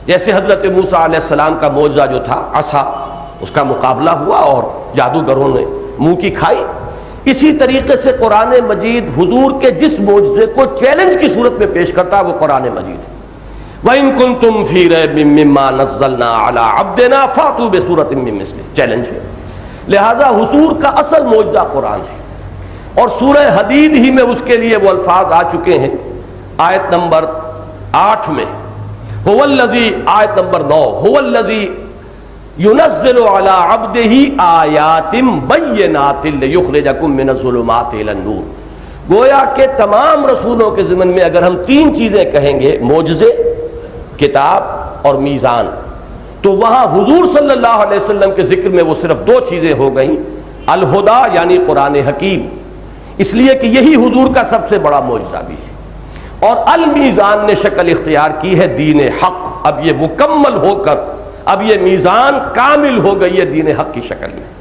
Speaker 1: جیسے حضرت موسیٰ علیہ السلام کا معجزہ جو تھا عصا، اس کا مقابلہ ہوا اور جادوگروں نے منہ کی کھائی۔ اسی طریقے سے قرآن مجید حضور کے جس معجزے کو چیلنج کی صورت میں پیش کرتا ہے وہ قرآن مجید ہے۔ وَإِن كُنتُمْ فِي رَيْبٍ مِّمَّا نَزَّلْنَا عَلَىٰ عَبْدِنَا فَأْتُوا بِسُورَةٍ مِّن مِّثْلِهِ، چیلنج ہے۔ لہذا حضور کا اصل معجزہ قرآن ہے، اور سورہ حدید ہی میں اس کے لیے وہ الفاظ آ چکے ہیں۔ آیت نمبر 8 میں هو الذی، آیت نمبر 9 هو الذی ينزل على عبده آیات بینات لیخرجکم من الظلمات الى النور۔ گویا کہ تمام رسولوں کے ضمن میں اگر ہم تین چیزیں کہیں گے، معجزے، کتاب اور میزان، تو وہاں حضور صلی اللہ علیہ وسلم کے ذکر میں وہ صرف دو چیزیں ہو گئیں، الہدا یعنی قرآن حکیم، اس لیے کہ یہی حضور کا سب سے بڑا معجزہ بھی ہے، اور المیزان نے شکل اختیار کی ہے دین حق۔ اب یہ مکمل ہو کر اب یہ میزان کامل ہو گئی ہے دین حق کی شکل میں۔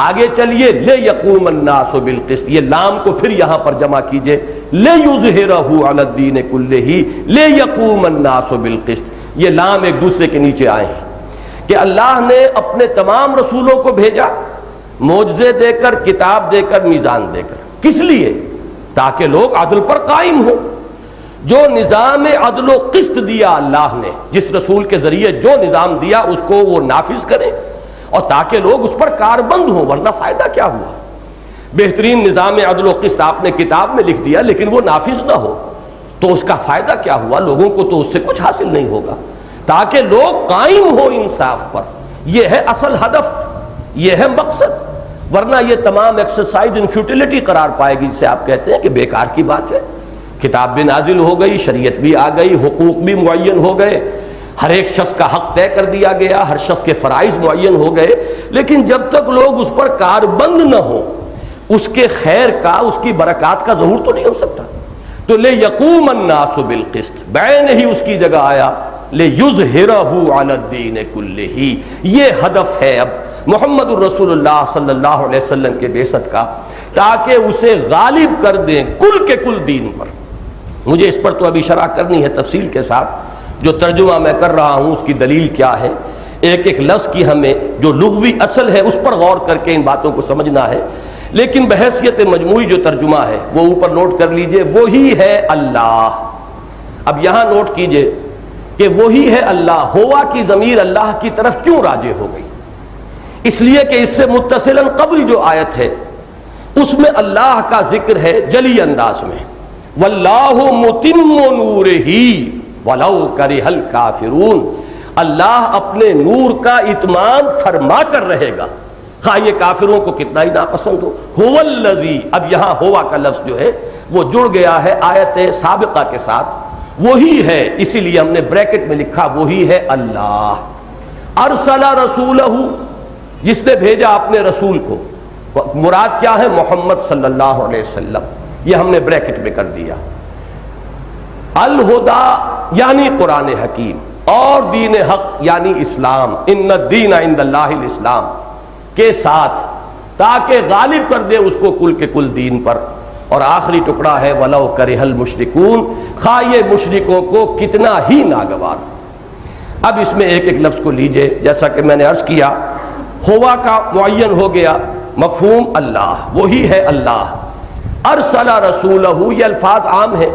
Speaker 1: آگے چلیے، لے یقوم الناس بالقسط، یہ لام کو پھر یہاں پر جمع کیجئے، لے یظہرہ علی الدین کلہ، لے یقوم الناس بالقسط، یہ لام ایک دوسرے کے نیچے آئے ہیں کہ اللہ نے اپنے تمام رسولوں کو بھیجا معجزے دے کر، کتاب دے کر، میزان دے کر، کس لیے؟ تاکہ لوگ عدل پر قائم ہو۔ جو نظام عدل و قسط دیا اللہ نے، جس رسول کے ذریعے جو نظام دیا اس کو وہ نافذ کریں، اور تاکہ لوگ اس پر کاربند ہوں، ورنہ فائدہ کیا ہوا؟ بہترین نظام عدل و قسط آپ نے کتاب میں لکھ دیا لیکن وہ نافذ نہ ہو تو اس کا فائدہ کیا ہوا؟ لوگوں کو تو اس سے کچھ حاصل نہیں ہوگا۔ تاکہ لوگ قائم ہو انصاف پر، یہ ہے اصل ہدف، یہ ہے مقصد، ورنہ یہ تمام ایکسرسائز ان فیوٹیلٹی قرار پائے گی، جسے آپ کہتے ہیں کہ بیکار کی بات ہے۔ کتاب بھی نازل ہو گئی، شریعت بھی آ گئی، حقوق بھی معین ہو گئے، ہر ایک شخص کا حق طے کر دیا گیا، ہر شخص کے فرائض معین ہو گئے، لیکن جب تک لوگ اس پر کاربند نہ ہو، اس کے خیر کا، اس کی برکات کا ظہور تو نہیں ہو سکتا۔ تو لے یقوم الناس بالقسط، بین ہی اس کی جگہ آیا لے یظہرہ علی الدین کلہ، یہ ہدف ہے اب محمد الرسول اللہ صلی اللہ علیہ وسلم کے بعثت کا، تاکہ اسے غالب کر دیں کل کے کل دین پر۔ مجھے اس پر تو ابھی شرح کرنی ہے تفصیل کے ساتھ، جو ترجمہ میں کر رہا ہوں اس کی دلیل کیا ہے، ایک ایک لفظ کی ہمیں جو لغوی اصل ہے اس پر غور کر کے ان باتوں کو سمجھنا ہے، لیکن بحیثیت مجموعی جو ترجمہ ہے وہ اوپر نوٹ کر لیجئے، وہی ہے اللہ۔ اب یہاں نوٹ کیجئے کہ وہی ہے اللہ، ہوا کی ضمیر اللہ کی طرف کیوں راجع ہو گئی؟ اس لیے کہ اس سے متصلاً قبل جو آیت ہے اس میں اللہ کا ذکر ہے جلی انداز میں، واللہ متم نورہ ولو کرہ الکافرون، اللہ اپنے نور کا اتمام فرما کر رہے گا، خواہ یہ کافروں کو کتنا ہی ناپسند ہو۔ هو الذی، اب یہاں ہوا کا لفظ جو ہے وہ جڑ گیا ہے آیت سابقہ کے ساتھ، وہی ہے، اسی لیے ہم نے بریکٹ میں لکھا وہی ہے اللہ۔ ارسل رسولہ، جس نے بھیجا اپنے رسول کو، مراد کیا ہے؟ محمد صلی اللہ علیہ وسلم، یہ ہم نے بریکٹ میں کر دیا۔ الہدا یعنی قرآن حکیم، اور دین حق یعنی اسلام، ان الدین عند اللہ الاسلام کے ساتھ، تاکہ غالب کر دے اس کو کل کے کل دین پر۔ اور آخری ٹکڑا ہے وَلَوْ كَرِهَ الْمُشْرِكُونَ، خواہ یہ مشرکوں کو کتنا ہی ناگوار۔ اب اس میں ایک ایک لفظ کو لیجئے، جیسا کہ میں نے عرض کیا، ہوا کا معین ہو گیا مفہوم اللہ، وہی ہے اللہ۔ ارسل رسولہ، یہ الفاظ عام ہیں،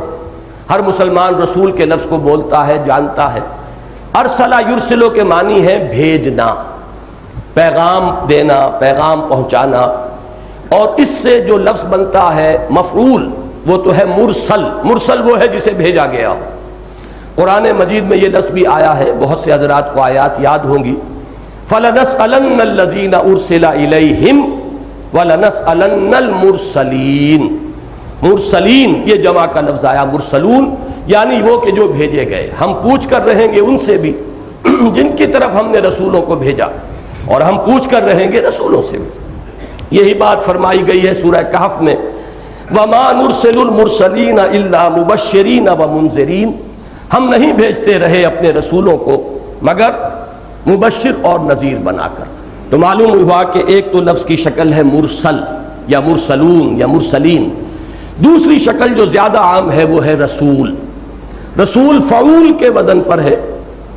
Speaker 1: ہر مسلمان رسول کے لفظ کو بولتا ہے، جانتا ہے۔ ارسلہ یرسلو کے معنی ہے بھیجنا، پیغام دینا، پیغام پہنچانا، اور اس سے جو لفظ بنتا ہے مفعول وہ تو ہے مرسل۔ مرسل وہ ہے جسے بھیجا گیا ہو۔ قرآن مجید میں یہ لفظ بھی آیا ہے، بہت سے حضرات کو آیات یاد ہوں گی، فَلَنَسْأَلَنَّ الَّذِينَ أُرْسِلَ إِلَيْهِمْ وَلَنَسْأَلَنَّ الْمُرْسَلِينَ، مرسلین یہ جمع کا لفظ آیا، مرسلون یعنی وہ کہ جو بھیجے گئے. ہم پوچھ کر رہیں گے ان سے بھی جن کی طرف ہم نے رسولوں کو بھیجا، اور ہم پوچھ کر رہیں گے رسولوں سے بھی. یہی بات فرمائی گئی ہے سورہ کہف میں، وَمَا نُرْسِلُ الْمُرْسَلِينَ إِلَّا مُبَشِّرِينَ وَمُنذِرِينَ. ہم نہیں بھیجتے رہے اپنے رسولوں کو مگر مبشر اور نذیر بنا کر. تو معلوم ہوا کہ ایک تو لفظ کی شکل ہے مرسل یا مرسلون یا مرسلین، دوسری شکل جو زیادہ عام ہے وہ ہے رسول. رسول فعول کے وزن پر ہے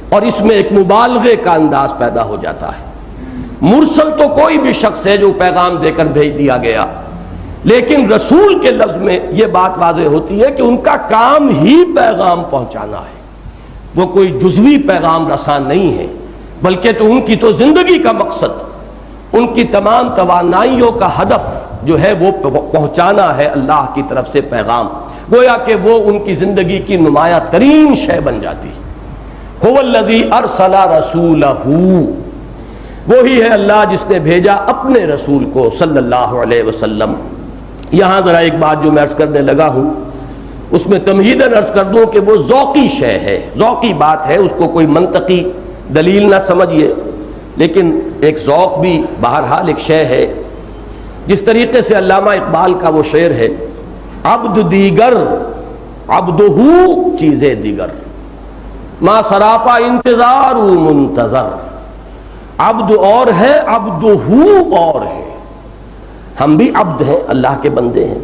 Speaker 1: اور اس میں ایک مبالغے کا انداز پیدا ہو جاتا ہے. مرسل تو کوئی بھی شخص ہے جو پیغام دے کر بھیج دیا گیا، لیکن رسول کے لفظ میں یہ بات واضح ہوتی ہے کہ ان کا کام ہی پیغام پہنچانا ہے. وہ کوئی جزوی پیغام رساں نہیں ہے، بلکہ تو ان کی تو زندگی کا مقصد، ان کی تمام توانائیوں کا ہدف جو ہے وہ پہنچانا ہے اللہ کی طرف سے پیغام. گویا کہ وہ ان کی زندگی کی نمایاں ترین شے بن جاتی ہے. هو الذی ارسل رسولہ، وہی ہے اللہ جس نے بھیجا اپنے رسول کو صلی اللہ علیہ وسلم. یہاں ذرا ایک بات جو میں عرض کرنے لگا ہوں اس میں تمہیداً عرض کر دوں کہ وہ ذوقی شے ہے، ذوقی بات ہے، اس کو کوئی منطقی دلیل نہ سمجھیے، لیکن ایک ذوق بھی بہرحال ایک شے ہے. جس طریقے سے علامہ اقبال کا وہ شعر ہے، عبد دیگر عبدہو چیزیں دیگر، ما سراپا انتظار و منتظر. عبد اور ہے، عبدہو اور ہے. ہم بھی عبد ہیں، اللہ کے بندے ہیں،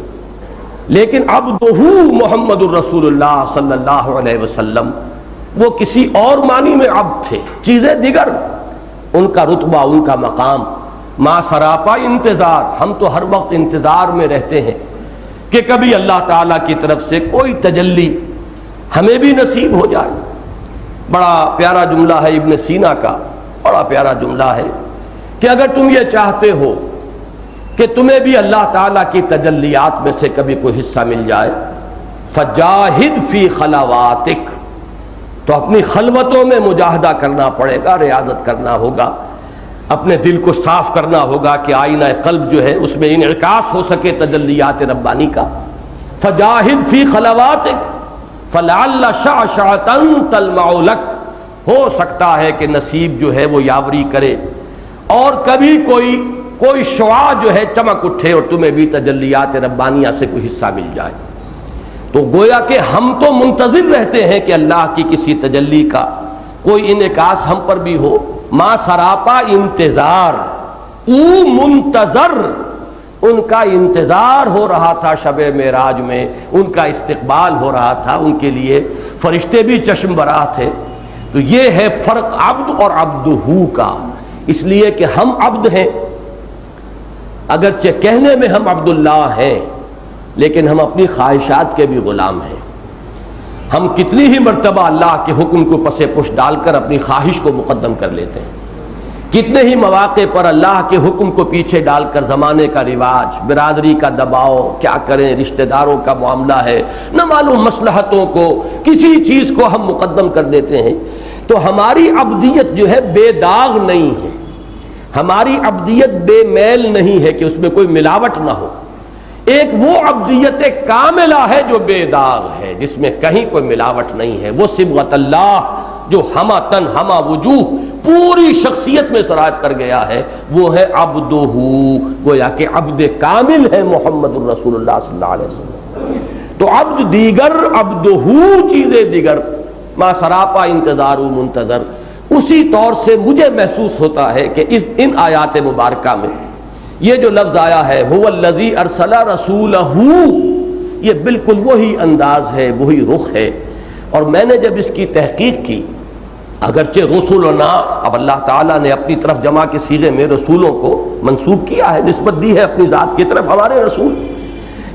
Speaker 1: لیکن عبدہو محمد الرسول اللہ صلی اللہ علیہ وسلم وہ کسی اور معنی میں عبد تھے. چیزیں دیگر، ان کا رتبہ، ان کا مقام. ما سراپا انتظار، ہم تو ہر وقت انتظار میں رہتے ہیں کہ کبھی اللہ تعالیٰ کی طرف سے کوئی تجلی ہمیں بھی نصیب ہو جائے. بڑا پیارا جملہ ہے ابن سینا کا، بڑا پیارا جملہ ہے کہ اگر تم یہ چاہتے ہو کہ تمہیں بھی اللہ تعالیٰ کی تجلیات میں سے کبھی کوئی حصہ مل جائے، فجاہد فی خلواتک، تو اپنی خلوتوں میں مجاہدہ کرنا پڑے گا، ریاضت کرنا ہوگا، اپنے دل کو صاف کرنا ہوگا کہ آئینہ قلب جو ہے اس میں انعکاس ہو سکے تجلیات ربانی کا. فجاہد فی خلواتک فلعل شعشعۃ تلمع لک، ہو سکتا ہے کہ نصیب جو ہے وہ یاوری کرے اور کبھی کوئی شعاع جو ہے چمک اٹھے اور تمہیں بھی تجلیات ربانیہ سے کوئی حصہ مل جائے. تو گویا کہ ہم تو منتظر رہتے ہیں کہ اللہ کی کسی تجلی کا کوئی انعکاس ہم پر بھی ہو. ما سراپا انتظار، او منتظر، ان کا انتظار ہو رہا تھا شب معراج میں، ان کا استقبال ہو رہا تھا، ان کے لیے فرشتے بھی چشم براہ تھے. تو یہ ہے فرق عبد اور عبدہو کا. اس لیے کہ ہم عبد ہیں، اگرچہ کہنے میں ہم عبداللہ ہیں لیکن ہم اپنی خواہشات کے بھی غلام ہیں. ہم کتنی ہی مرتبہ اللہ کے حکم کو پس پش ڈال کر اپنی خواہش کو مقدم کر لیتے ہیں. کتنے ہی مواقع پر اللہ کے حکم کو پیچھے ڈال کر زمانے کا رواج، برادری کا دباؤ، کیا کریں، رشتہ داروں کا معاملہ ہے، نہ معلوم مصلحتوں کو، کسی چیز کو ہم مقدم کر دیتے ہیں. تو ہماری عبدیت جو ہے بے داغ نہیں ہے، ہماری عبدیت بے میل نہیں ہے کہ اس میں کوئی ملاوٹ نہ ہو. ایک وہ عبدیت کاملہ ہے جو بے داغ ہے، جس میں کہیں کوئی ملاوٹ نہیں ہے. وہ صبغت اللہ جو ہمہ تن ہمہ وجوہ پوری شخصیت میں سراج کر گیا ہے، وہ ہے عبدہو. گویا کہ عبد کامل ہے محمد الرسول اللہ صلی اللہ علیہ وسلم. تو عبد دیگر عبدہو چیزیں دیگر، ما سراپا انتظار و منتظر. اسی طور سے مجھے محسوس ہوتا ہے کہ ان آیات مبارکہ میں یہ جو لفظ آیا ہے هو الذی ارسل رسولہ، یہ بالکل وہی انداز ہے، وہی رخ ہے. اور میں نے جب اس کی تحقیق کی، اگرچہ رسولنا، اب اللہ تعالیٰ نے اپنی طرف جمع کے صیغے میں رسولوں کو منسوب کیا ہے، نسبت دی ہے اپنی ذات کی طرف، ہمارے رسول.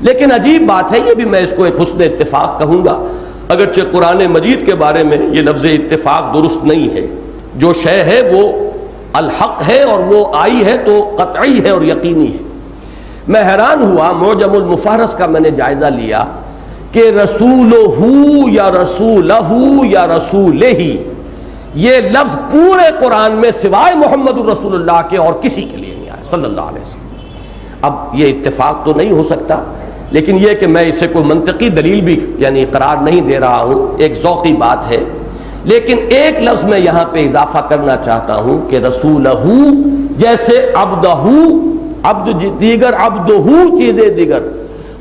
Speaker 1: لیکن عجیب بات ہے، یہ بھی میں اس کو ایک حسن اتفاق کہوں گا، اگرچہ قرآن مجید کے بارے میں یہ لفظ اتفاق درست نہیں ہے. جو شے ہے وہ الحق ہے اور وہ آئی ہے تو قطعی ہے اور یقینی ہے. میں حیران ہوا، معجم المفہرس کا میں نے جائزہ لیا کہ رسولہ یا رسولہ یا رسولہ، یہ لفظ پورے قرآن میں سوائے محمد الرسول اللہ کے اور کسی کے لیے نہیں آیا صلی اللہ علیہ وسلم. اب یہ اتفاق تو نہیں ہو سکتا لیکن یہ کہ میں اسے کوئی منطقی دلیل بھی یعنی قرار نہیں دے رہا ہوں، ایک ذوقی بات ہے۔ لیکن ایک لفظ میں یہاں پہ اضافہ کرنا چاہتا ہوں کہ رسولہ، جیسے عبدہ، عبد دیگر، عبدہ چیزیں دیگر،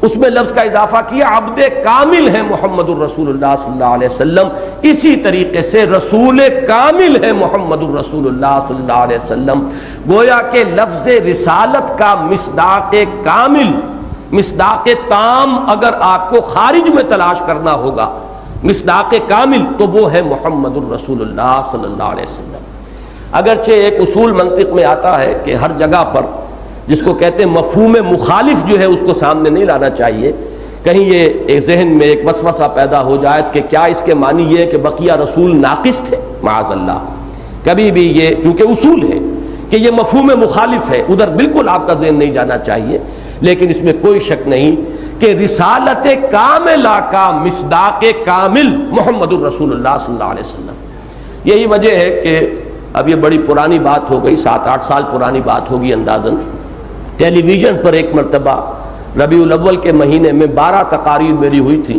Speaker 1: اس میں لفظ کا اضافہ کیا، عبد کامل ہے محمد الرسول اللہ صلی اللہ علیہ وسلم، اسی طریقے سے رسول کامل ہے محمد الرسول اللہ صلی اللہ علیہ وسلم۔ گویا کہ لفظ رسالت کا مصداق کامل، مصداق تام اگر آپ کو خارج میں تلاش کرنا ہوگا، مصداق کامل، تو وہ ہے محمد الرسول اللہ صلی اللہ علیہ وسلم۔ اگرچہ ایک اصول منطق میں آتا ہے کہ ہر جگہ پر جس کو کہتے ہیں مفہوم مخالف جو ہے اس کو سامنے نہیں لانا چاہیے، کہیں یہ ایک ذہن میں ایک وسوسہ پیدا ہو جائے کہ کیا اس کے معنی یہ ہے کہ بقیہ رسول ناقص تھے؟ معاذ اللہ، کبھی بھی یہ چونکہ اصول ہے کہ یہ مفہوم مخالف ہے، ادھر بالکل آپ کا ذہن نہیں جانا چاہیے۔ لیکن اس میں کوئی شک نہیں کہ رسالت کاملہ کا مصداق کامل محمد الرسول اللہ صلی اللہ علیہ وسلم۔ یہی وجہ ہے کہ اب یہ بڑی پرانی بات ہو گئی، 7-8 سال پرانی بات ہوگی اندازاً، ٹیلی ویژن پر ایک مرتبہ ربیع الاول کے مہینے میں 12 تقاریر میری ہوئی تھی،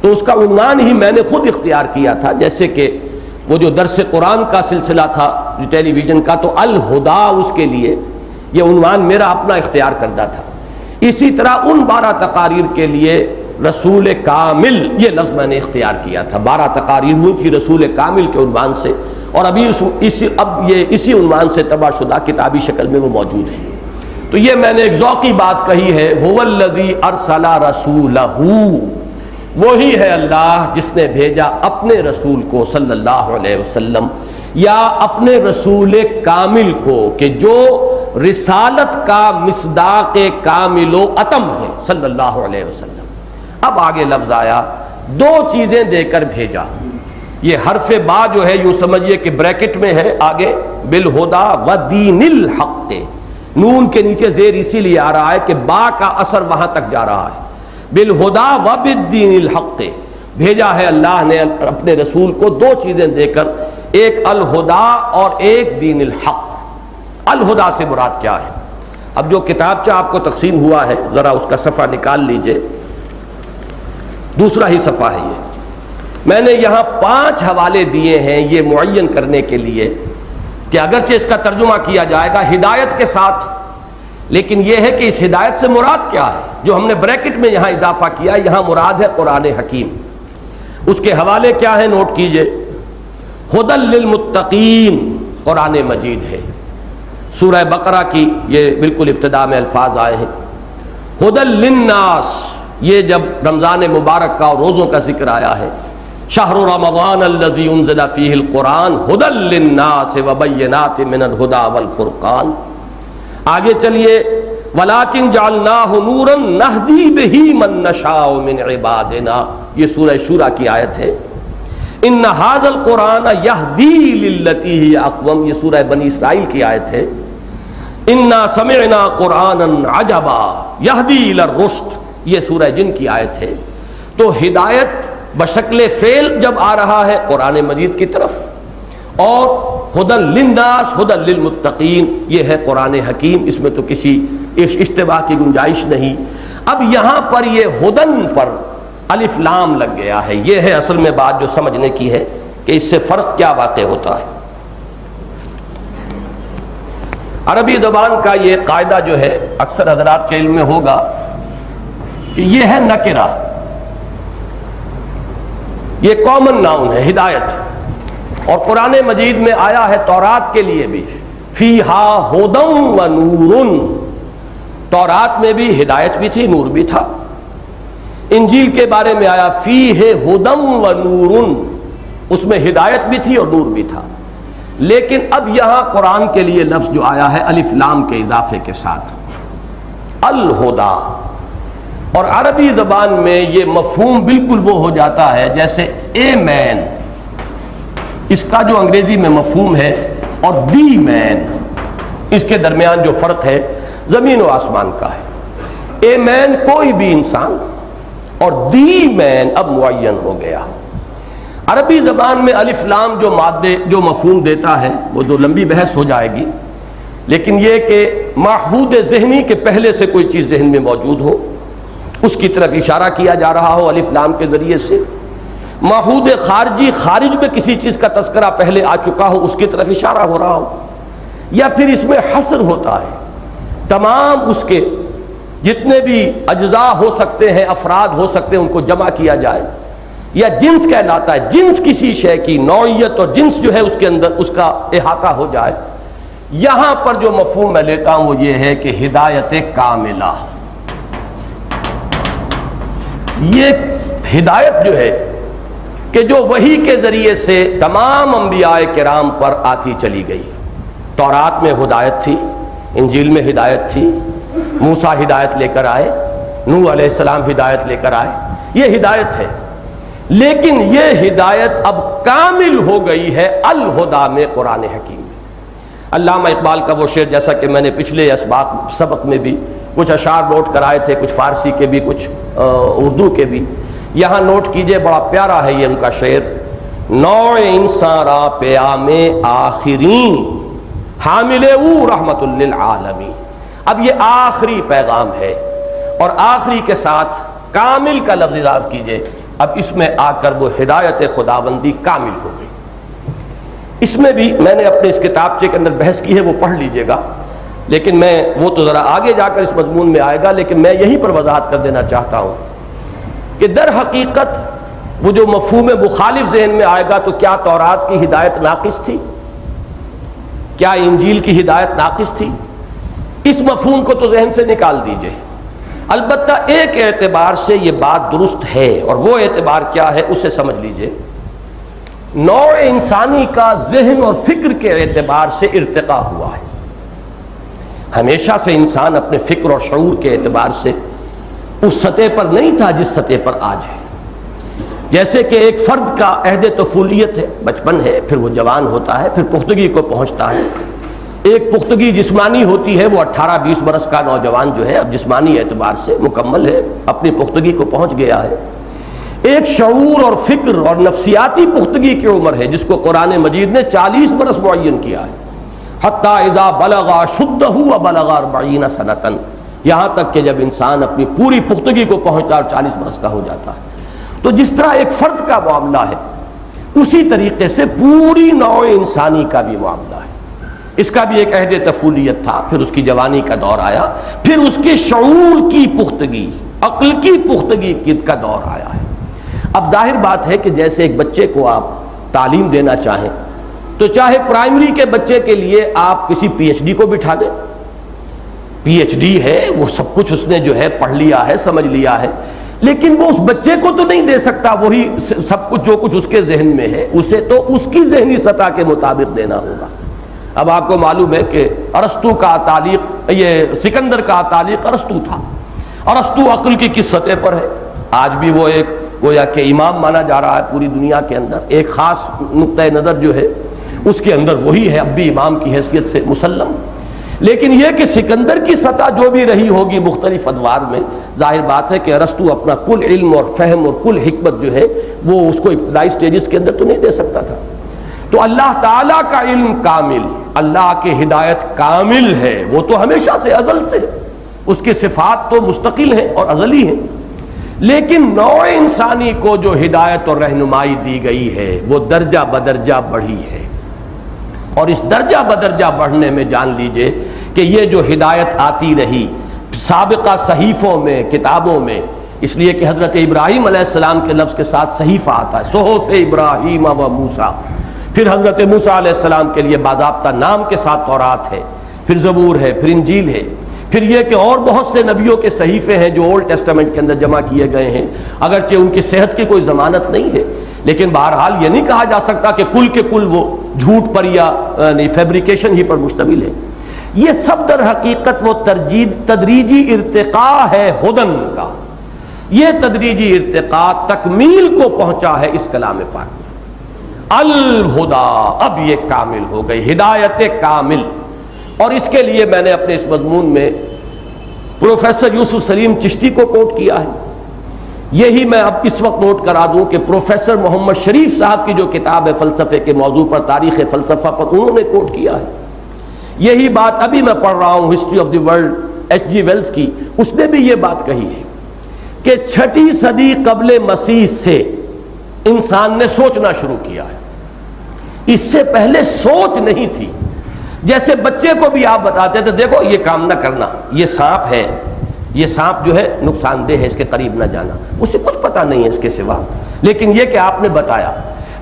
Speaker 1: تو اس کا عنوان ہی میں نے خود اختیار کیا تھا، جیسے کہ وہ جو درس قرآن کا سلسلہ تھا جو ٹیلی ویژن کا، تو الہدا اس کے لیے یہ عنوان میرا اپنا اختیار کردہ تھا۔ اسی طرح ان 12 تقاریر کے لیے رسول کامل یہ لفظ میں نے اختیار کیا تھا۔ 12 تقاریر ہوئی تھی رسول کامل کے عنوان سے، اور ابھی اب یہ اسی عنوان سے طبع شدہ کتابی شکل میں وہ موجود ہے۔ تو یہ میں نے ایک ذوقی بات کہی ہے، هو الذی ارسل رسولہ، وہی ہے اللہ جس نے بھیجا اپنے رسول کو صلی اللہ علیہ وسلم، یا اپنے رسول کامل کو کہ جو رسالت کا مصداق کامل و اتم ہے صلی اللہ علیہ وسلم۔ اب آگے لفظ آیا، 2 چیزیں دے کر بھیجا۔ یہ حرف با جو ہے یوں سمجھیے کہ بریکٹ میں ہے آگے، بالہدا و دین الحق، نون کے نیچے زیر اسی لیے آ رہا ہے کہ با کا اثر وہاں تک جا رہا ہے۔ بالہدا و بالدین الحق، بھیجا ہے اللہ نے اپنے رسول کو 2 چیزیں دے کر، ایک الہدا اور ایک دین الحق۔ الہدا سے مراد کیا ہے؟ اب جو کتابچہ آپ کو تقسیم ہوا ہے ذرا اس کا صفحہ نکال لیجئے، دوسرا ہی صفحہ ہے یہ۔ میں نے یہاں 5 حوالے دیے ہیں یہ معین کرنے کے لیے کہ اگرچہ اس کا ترجمہ کیا جائے گا ہدایت کے ساتھ، لیکن یہ ہے کہ اس ہدایت سے مراد کیا ہے۔ جو ہم نے بریکٹ میں یہاں اضافہ کیا، یہاں مراد ہے قرآن حکیم۔ اس کے حوالے کیا ہے نوٹ کیجئے، ھدی للمتقین قرآن مجید ہے، سورہ بقرہ کی یہ بالکل ابتدا میں الفاظ آئے ہیں۔ ھدی للناس، یہ جب رمضان مبارک کا اور روزوں کا ذکر آیا ہے، شہر رمضان الذی انزل فیہ القرآن ھدی للناس وبینات من الھدی والفرقان۔ آگے چلیے، وَلَٰكِن جَعَلْنَاهُ نُورًا نَهْدِي بِهِ مَن نَّشَاءُ مِنْ عِبَادِنَا، یہ سورہ شورى کی آیت ہے۔ إِنَّ هَٰذَا الْقُرْآنَ يَهْدِي لِلَّتِي هِيَ أَقْوَمُ، یہ سورہ بنی اسرائیل کی آیت ہے۔ إِنَّا سَمِعْنَا قُرْآنًا عَجَبًا يَهْدِي إِلَى الرُّشْدِ، یہ سورہ جن کی آیت ہے۔ تو ہدایت بشکل فعل جب آ رہا ہے قرآن مجید کی طرف، اور ھدی للناس ھدی للمتقین یہ ہے قرآن حکیم، اس میں تو کسی اشتباہ کی گنجائش نہیں۔ اب یہاں پر یہ ھدن پر الف لام لگ گیا ہے، یہ ہے اصل میں بات جو سمجھنے کی ہے کہ اس سے فرق کیا واقع ہوتا ہے۔ عربی زبان کا یہ قاعدہ جو ہے اکثر حضرات کے علم میں ہوگا کہ یہ ہے نکرہ، یہ کامن ناؤن ہے ہدایت، اور قرآن مجید میں آیا ہے تورات کے لیے بھی، فیہا ھدی و نور، تورات میں بھی ہدایت بھی تھی، نور بھی تھا۔ انجیل کے بارے میں آیا فیہ ھدی و نور، اس میں ہدایت بھی تھی اور نور بھی تھا۔ لیکن اب یہاں قرآن کے لیے لفظ جو آیا ہے الف لام کے اضافے کے ساتھ، الہدا، اور عربی زبان میں یہ مفہوم بالکل وہ ہو جاتا ہے جیسے اے مین، اس کا جو انگریزی میں مفہوم ہے، اور دی مین، اس کے درمیان جو فرق ہے زمین و آسمان کا ہے۔ اے مین کوئی بھی انسان، اور دی مین اب معین ہو گیا۔ عربی زبان میں الف لام جو مادے جو مفہوم دیتا ہے وہ تو لمبی بحث ہو جائے گی، لیکن یہ کہ معہود ذہنی کے پہلے سے کوئی چیز ذہن میں موجود ہو، اس کی طرف اشارہ کیا جا رہا ہو الف لام کے ذریعے سے، معہود خارجی خارج میں کسی چیز کا تذکرہ پہلے آ چکا ہو اس کی طرف اشارہ ہو رہا ہو، یا پھر اس میں حصر ہوتا ہے، تمام اس کے جتنے بھی اجزاء ہو سکتے ہیں، افراد ہو سکتے ہیں، ان کو جمع کیا جائے، یا جنس کہلاتا ہے، جنس کسی شے کی نوعیت اور جنس جو ہے اس کے اندر اس کا احاطہ ہو جائے۔ یہاں پر جو مفہوم میں لیتا ہوں وہ یہ ہے کہ ہدایت کاملہ، یہ ہدایت جو ہے کہ جو وحی کے ذریعے سے تمام انبیاء کرام پر آتی چلی گئی۔ تورات میں ہدایت تھی، انجیل میں ہدایت تھی، موسیٰ ہدایت لے کر آئے، نوح علیہ السلام ہدایت لے کر آئے، یہ ہدایت ہے، لیکن یہ ہدایت اب کامل ہو گئی ہے الہدا میں، قرآن حکیم میں۔ علامہ اقبال کا وہ شعر، جیسا کہ میں نے پچھلے سبق میں بھی کچھ اشعار نوٹ کرائے تھے، کچھ فارسی کے بھی کچھ اردو کے بھی، یہاں نوٹ کیجئے، بڑا پیارا ہے یہ ان کا شعر۔ نوع انسان را پیام آخرین حامل او رحمت للعالمین۔ اب یہ آخری پیغام ہے، اور آخری کے ساتھ کامل کا لفظ اضافہ کیجئے، اب اس میں آ کر وہ ہدایت خداوندی کامل ہو گئی۔ اس میں بھی میں نے اپنے اس کتابچے کے اندر بحث کی ہے، وہ پڑھ لیجئے گا، لیکن میں وہ تو ذرا آگے جا کر اس مضمون میں آئے گا، لیکن میں یہیں پر وضاحت کر دینا چاہتا ہوں کہ در حقیقت وہ جو مفہوم مخالف ذہن میں آئے گا، تو کیا تورات کی ہدایت ناقص تھی؟ کیا انجیل کی ہدایت ناقص تھی؟ اس مفہوم کو تو ذہن سے نکال دیجئے۔ البتہ ایک اعتبار سے یہ بات درست ہے، اور وہ اعتبار کیا ہے اسے سمجھ لیجئے۔ نوع انسانی کا ذہن اور فکر کے اعتبار سے ارتقاء ہوا ہے۔ ہمیشہ سے انسان اپنے فکر اور شعور کے اعتبار سے اس سطح پر نہیں تھا جس سطح پر آج ہے۔ جیسے کہ ایک فرد کا عہد طفولیت ہے، بچپن ہے، پھر وہ جوان ہوتا ہے، پھر پختگی کو پہنچتا ہے۔ ایک پختگی جسمانی ہوتی ہے، وہ 18-20 برس کا نوجوان جو ہے اب جسمانی اعتبار سے مکمل ہے، اپنی پختگی کو پہنچ گیا ہے۔ ایک شعور اور فکر اور نفسیاتی پختگی کی عمر ہے، جس کو قرآن مجید نے 40 برس معین کیا ہے، حتی اذا بلغ شدہ وبلغ 40 سنۃ، یہاں تک کہ جب انسان اپنی پوری پختگی کو پہنچتا اور 40 برس کا ہو جاتا ہے۔ تو جس طرح ایک فرد کا معاملہ ہے، اسی طریقے سے پوری نوع انسانی کا بھی معاملہ ہے۔ اس کا بھی ایک عہد طفولیت تھا، پھر اس کی جوانی کا دور آیا، پھر اس کے شعور کی پختگی، عقل کی پختگی کا دور آیا ہے۔ اب ظاہر بات ہے کہ جیسے ایک بچے کو آپ تعلیم دینا چاہیں، تو چاہے پرائمری کے بچے کے لیے آپ کسی پی ایچ ڈی کو بٹھا دیں، پی ایچ ڈی ہے، وہ سب کچھ اس نے جو ہے پڑھ لیا ہے، سمجھ لیا ہے، لیکن وہ اس بچے کو تو نہیں دے سکتا وہی سب کچھ جو کچھ اس کے ذہن میں ہے، اسے تو اس کی ذہنی سطح کے مطابق دینا ہوگا۔ اب آپ کو معلوم ہے کہ ارسطو کا تعلیق، یہ سکندر کا تعلیق ارسطو تھا۔ ارسطو عقل کی کس سطح پر ہے؟ آج بھی وہ ایک گویا کہ امام مانا جا رہا ہے پوری دنیا کے اندر، ایک خاص نقطۂ نظر جو ہے اس کے اندر وہی ہے، اب بھی امام کی حیثیت سے مسلم۔ لیکن یہ کہ سکندر کی سطح جو بھی رہی ہوگی مختلف ادوار میں، ظاہر بات ہے کہ ارسطو اپنا کل علم اور فہم اور کل حکمت جو ہے وہ اس کو ابتدائی سٹیجز کے اندر تو نہیں دے سکتا تھا۔ تو اللہ تعالیٰ کا علم کامل، اللہ کی ہدایت کامل ہے، وہ تو ہمیشہ سے ازل سے، اس کی صفات تو مستقل ہیں اور ازلی ہیں، لیکن نوع انسانی کو جو ہدایت اور رہنمائی دی گئی ہے وہ درجہ بدرجہ بڑھی ہے، اور اس درجہ بدرجہ بڑھنے میں جان لیجئے کہ یہ جو ہدایت آتی رہی سابقہ صحیفوں میں، کتابوں میں، اس لیے کہ حضرت ابراہیم علیہ السلام کے لفظ کے ساتھ صحیفہ آتا ہے، صحف ابراہیم و موسیٰ، پھر حضرت موسیٰ علیہ السلام کے لیے باضابطہ نام کے ساتھ تورات ہے، پھر زبور ہے، پھر انجیل ہے، پھر یہ کہ اور بہت سے نبیوں کے صحیفے ہیں جو اولڈ ٹیسٹامنٹ کے اندر جمع کیے گئے ہیں، اگرچہ ان کی صحت کی کوئی ضمانت نہیں ہے، لیکن بہرحال یہ نہیں کہا جا سکتا کہ کل کے کل وہ جھوٹ پر یا فیبریکیشن ہی پر مشتمل ہے۔ یہ سب در حقیقت وہ تدریجی ارتقاء ہے ہدن کا، یہ تدریجی ارتقاء تکمیل کو پہنچا ہے اس کلام پاک میں۔ الہدا، اب یہ کامل ہو گئی، ہدایت کامل۔ اور اس کے لیے میں نے اپنے اس مضمون میں پروفیسر یوسف سلیم چشتی کو کوٹ کیا ہے۔ یہی میں اب اس وقت نوٹ کرا دوں کہ پروفیسر محمد شریف صاحب کی جو کتاب ہے فلسفے کے موضوع پر، تاریخ فلسفہ پر، انہوں نے کوٹ کیا ہے۔ یہی بات ابھی میں پڑھ رہا ہوں history of the world H G Wells کی، اس نے بھی یہ بات کہی ہے کہ 6 صدی قبل مسیح سے انسان نے سوچنا شروع کیا ہے. اس سے پہلے سوچ نہیں تھی. جیسے بچے کو بھی آپ بتاتے تھے دیکھو یہ کام نہ کرنا, یہ سانپ ہے, یہ سانپ جو ہے نقصان دہ ہے, اس کے قریب نہ جانا, اسے کچھ پتا نہیں ہے اس کے سوا. لیکن یہ کہ آپ نے بتایا,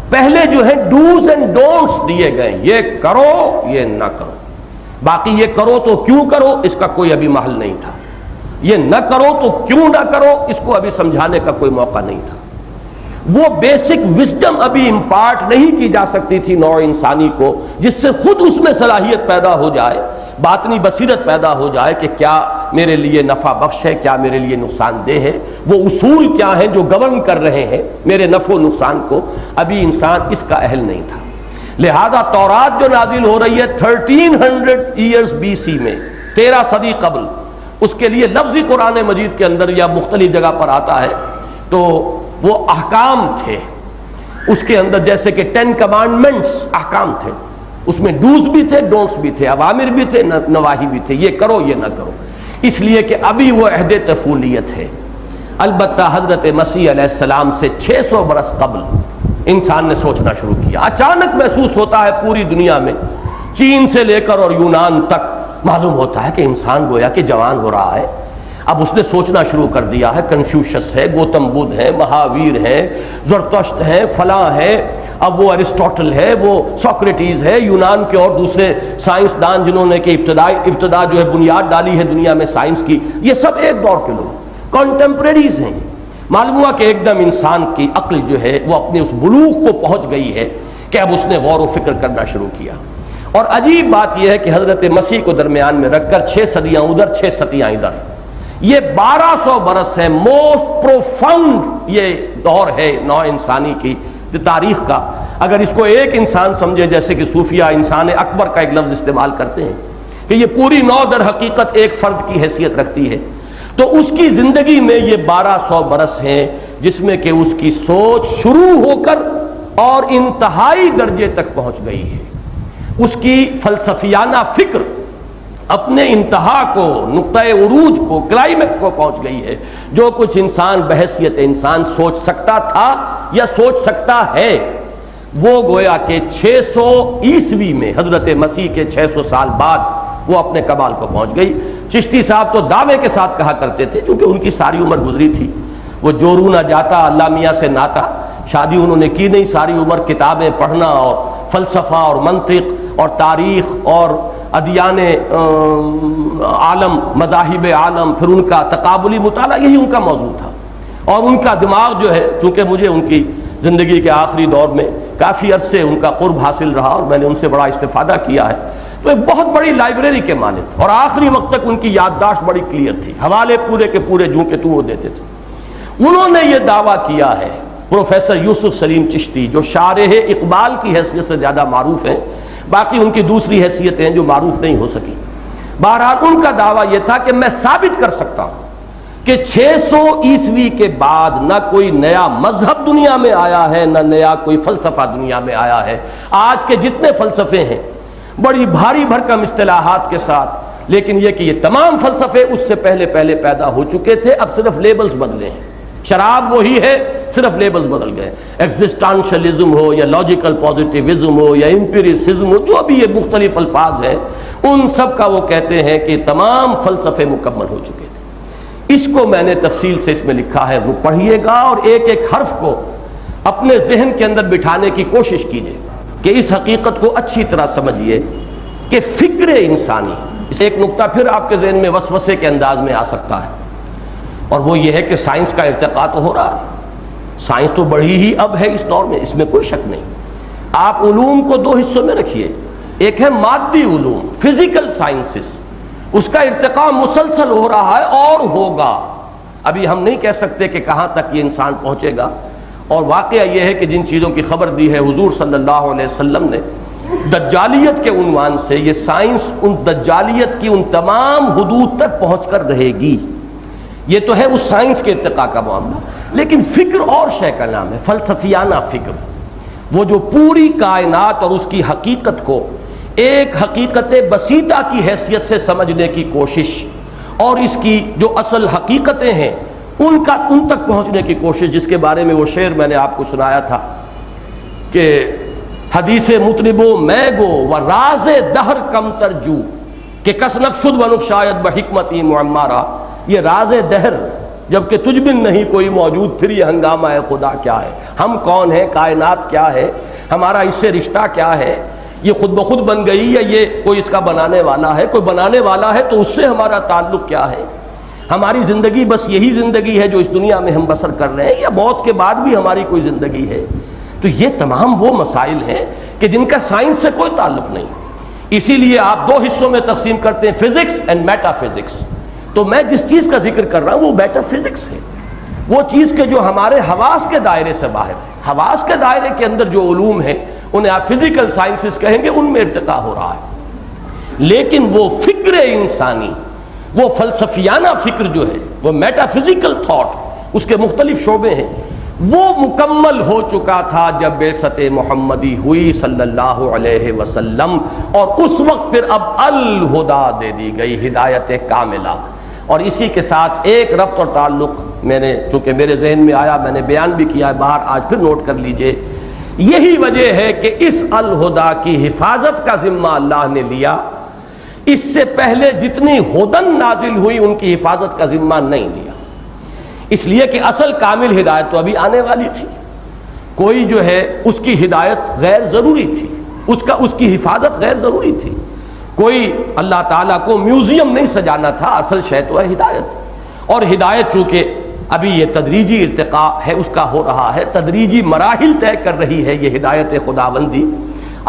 Speaker 1: پہلے جو ہے ڈوز اینڈ ڈونٹس دیے گئے, یہ کرو یہ نہ کرو. باقی یہ کرو تو کیوں کرو اس کا کوئی ابھی محل نہیں تھا, یہ نہ کرو تو کیوں نہ کرو اس کو ابھی سمجھانے کا کوئی موقع نہیں تھا. وہ بیسک وزڈم ابھی امپارٹ نہیں کی جا سکتی تھی نوع انسانی کو, جس سے خود اس میں صلاحیت پیدا ہو جائے, باطنی بصیرت پیدا ہو جائے کہ کیا میرے لیے نفع بخش ہے, کیا میرے لیے نقصان دہ ہے, وہ اصول کیا ہیں جو گورن کر رہے ہیں میرے نفع و نقصان کو. ابھی انسان اس کا اہل نہیں تھا. لہذا تورات جو نازل ہو رہی ہے 1300 ایئرز BC میں, 13 صدی قبل, اس کے لیے لفظی قرآن مجید کے اندر یا مختلف جگہ پر آتا ہے تو وہ احکام تھے. اس کے اندر جیسے کہ 10 کمانڈمنٹس احکام تھے, اس میں ڈوز بھی تھے ڈونٹس بھی تھے, اوامر بھی تھے نواہی بھی تھے, یہ کرو یہ نہ کرو. اس لیے کہ ابھی وہ عہد طفولیت ہے. البتہ حضرت مسیح علیہ السلام سے 600 برس قبل انسان نے سوچنا شروع کیا. اچانک محسوس ہوتا ہے پوری دنیا میں, چین سے لے کر اور یونان تک معلوم ہوتا ہے کہ انسان گویا کہ جوان ہو رہا ہے. اب اس نے سوچنا شروع کر دیا ہے. کنفیوشس ہے, گوتم بدھ ہے, مہاویر ہے, زرتشت ہے, فلاں ہے, اب وہ ارسطوٹل ہے, وہ سوکریٹیز ہے, یونان کے اور دوسرے سائنسدان جنہوں نے کہ ابتدا جو ہے بنیاد ڈالی ہے دنیا میں سائنس کی, یہ سب ایک دور کے لوگ کنٹمپریریز ہیں. معلوم ہوا کہ ایک دم انسان کی عقل جو ہے وہ اپنے اس بلوغ کو پہنچ گئی ہے کہ اب اس نے غور و فکر کرنا شروع کیا. اور عجیب بات یہ ہے کہ حضرت مسیح کو درمیان میں رکھ کر 6 صدیاں ادھر 6 صدیاں ادھر, یہ 1200 برس ہے. موسٹ پروفاؤنڈ یہ دور ہے نوع انسانی کی تاریخ کا. اگر اس کو ایک انسان سمجھے, جیسے کہ صوفیہ انسان اکبر کا ایک لفظ استعمال کرتے ہیں کہ یہ پوری نوع در حقیقت ایک فرد کی حیثیت رکھتی ہے, تو اس کی زندگی میں یہ 1200 برس ہیں جس میں کہ اس کی سوچ شروع ہو کر اور انتہائی درجے تک پہنچ گئی ہے. اس کی فلسفیانہ فکر اپنے انتہا کو, نقطۂ عروج کو, کلائمیکس کو پہنچ گئی ہے. جو کچھ انسان بحیثیت انسان سوچ سکتا تھا یا سوچ سکتا ہے, وہ گویا کہ 600 عیسوی میں حضرت مسیح کے 600 سال بعد وہ اپنے کمال کو پہنچ گئی. چشتی صاحب تو دعوے کے ساتھ کہا کرتے تھے, چونکہ ان کی ساری عمر گزری تھی, وہ جورو نہ جاتا اللہ میاں سے ناتا, شادی انہوں نے کی نہیں, ساری عمر کتابیں پڑھنا اور فلسفہ اور منطق اور تاریخ اور ادیان عالم, مذاہب عالم, پھر ان کا تقابلی مطالعہ, یہی ان کا موضوع تھا. اور ان کا دماغ جو ہے, چونکہ مجھے ان کی زندگی کے آخری دور میں کافی عرصے ان کا قرب حاصل رہا اور میں نے ان سے بڑا استفادہ کیا ہے, تو ایک بہت بڑی لائبریری کے مالک, اور آخری وقت تک ان کی یادداشت بڑی کلیئر تھی, حوالے پورے کے پورے جوں کے توں وہ دیتے تھے. انہوں نے یہ دعویٰ کیا ہے, پروفیسر یوسف سلیم چشتی, جو شارح اقبال کی حیثیت سے زیادہ معروف ہیں, باقی ان کی دوسری حیثیتیں جو معروف نہیں ہو سکی. بہرحال ان کا دعویٰ یہ تھا کہ میں ثابت کر سکتا ہوں کہ 600 عیسوی کے بعد نہ کوئی نیا مذہب دنیا میں آیا ہے, نہ نیا کوئی فلسفہ دنیا میں آیا ہے. آج کے جتنے فلسفے ہیں بڑی بھاری بھرکم اصطلاحات کے ساتھ, لیکن یہ کہ یہ تمام فلسفے اس سے پہلے پیدا ہو چکے تھے, اب صرف لیبلز بدلے ہیں. شراب وہی ہے, صرف لیبلز بدل گئے. ایگزسٹانشلزم ہو یا لاجیکل پازیٹیوزم ہو یا امپیریسزم ہو, جو بھی یہ مختلف الفاظ ہیں, ان سب کا وہ کہتے ہیں کہ تمام فلسفے مکمل ہو چکے تھے. اس کو میں نے تفصیل سے اس میں لکھا ہے, وہ پڑھیے گا اور ایک ایک حرف کو اپنے ذہن کے اندر بٹھانے کی کوشش کیجیے کہ اس حقیقت کو اچھی طرح سمجھیے کہ فکر انسانی, اس ایک نقطہ پھر آپ کے ذہن میں وسوسے کے انداز میں آ سکتا ہے, اور وہ یہ ہے کہ سائنس کا ارتقاء تو ہو رہا ہے. سائنس تو بڑی ہی اب ہے اس دور میں, اس میں کوئی شک نہیں. آپ علوم کو 2 حصوں میں رکھیے, ایک ہے مادی علوم, فزیکل سائنسز, اس کا ارتقاء مسلسل ہو رہا ہے اور ہوگا. ابھی ہم نہیں کہہ سکتے کہ کہاں تک یہ انسان پہنچے گا. اور واقعہ یہ ہے کہ جن چیزوں کی خبر دی ہے حضور صلی اللہ علیہ وسلم نے, دجالیت کے عنوان سے, یہ سائنس ان دجالیت کی ان تمام حدود تک پہنچ کر رہے گی. یہ تو ہے اس سائنس کے ارتقاء کا معاملہ. لیکن فکر اور شے کا نام ہے, فلسفیانہ فکر, وہ جو پوری کائنات اور اس کی حقیقت کو ایک حقیقت بسیطہ کی حیثیت سے سمجھنے کی کوشش, اور اس کی جو اصل حقیقتیں ہیں ان تک پہنچنے کی کوشش، جس کے بارے میں وہ شعر میں نے آپ کو سنایا تھا کہ حدیث مطربو میں گو و راز دہر کم ترجو کہ کس نقشد ونک شاید بحکمتی معمارہ، یہ راز دہر جبکہ تجھ بن نہیں کوئی موجود، پھر یہ ہنگامہ خدا کیا ہے، ہم کون ہیں، کائنات کیا ہے، ہمارا اس سے رشتہ کیا ہے، یہ خود بخود بن گئی یا یہ کوئی اس کا بنانے والا ہے، کوئی بنانے والا ہے تو اس سے ہمارا تعلق کیا ہے، ہماری زندگی بس یہی زندگی ہے جو اس دنیا میں ہم بسر کر رہے ہیں یا موت کے بعد بھی ہماری کوئی زندگی ہے؟ تو یہ تمام وہ مسائل ہیں کہ جن کا سائنس سے کوئی تعلق نہیں۔ اسی لیے آپ دو حصوں میں تقسیم کرتے ہیں، فزکس اینڈ میٹا فزکس۔ تو میں جس چیز کا ذکر کر رہا ہوں وہ میٹا فزکس ہے، وہ چیز کے جو ہمارے حواس کے دائرے سے باہر ہے۔ حواس کے دائرے کے اندر جو علوم ہیں انہیں آپ فزیکل سائنسز کہیں گے، ان میں ارتقاء ہو رہا ہے، لیکن وہ فکر انسانی، وہ فلسفیانہ فکر جو ہے، وہ میٹا فزیکل تھاٹ، اس کے مختلف شعبے ہیں، وہ مکمل ہو چکا تھا جب بعثت محمدی ہوئی صلی اللہ علیہ وسلم، اور اس وقت پھر اب الہدا دے دی گئی، ہدایت کاملہ۔ اور اسی کے ساتھ ایک ربط اور تعلق میں نے، چونکہ میرے ذہن میں آیا، میں نے بیان بھی کیا ہے باہر، آج پھر نوٹ کر لیجئے، یہی وجہ ہے کہ اس الہدا کی حفاظت کا ذمہ اللہ نے لیا، اس سے پہلے جتنی ہدن نازل ہوئی ان کی حفاظت کا ذمہ نہیں لیا، اس لیے کہ اصل کامل ہدایت تو ابھی آنے والی تھی، کوئی جو ہے اس کی ہدایت غیر ضروری تھی، اس کی حفاظت غیر ضروری تھی، کوئی اللہ تعالیٰ کو میوزیم نہیں سجانا تھا، اصل شے تو ہے ہدایت، اور ہدایت چونکہ ابھی یہ تدریجی ارتقاء ہے، اس کا ہو رہا ہے، تدریجی مراحل طے کر رہی ہے یہ ہدایت خداوندی،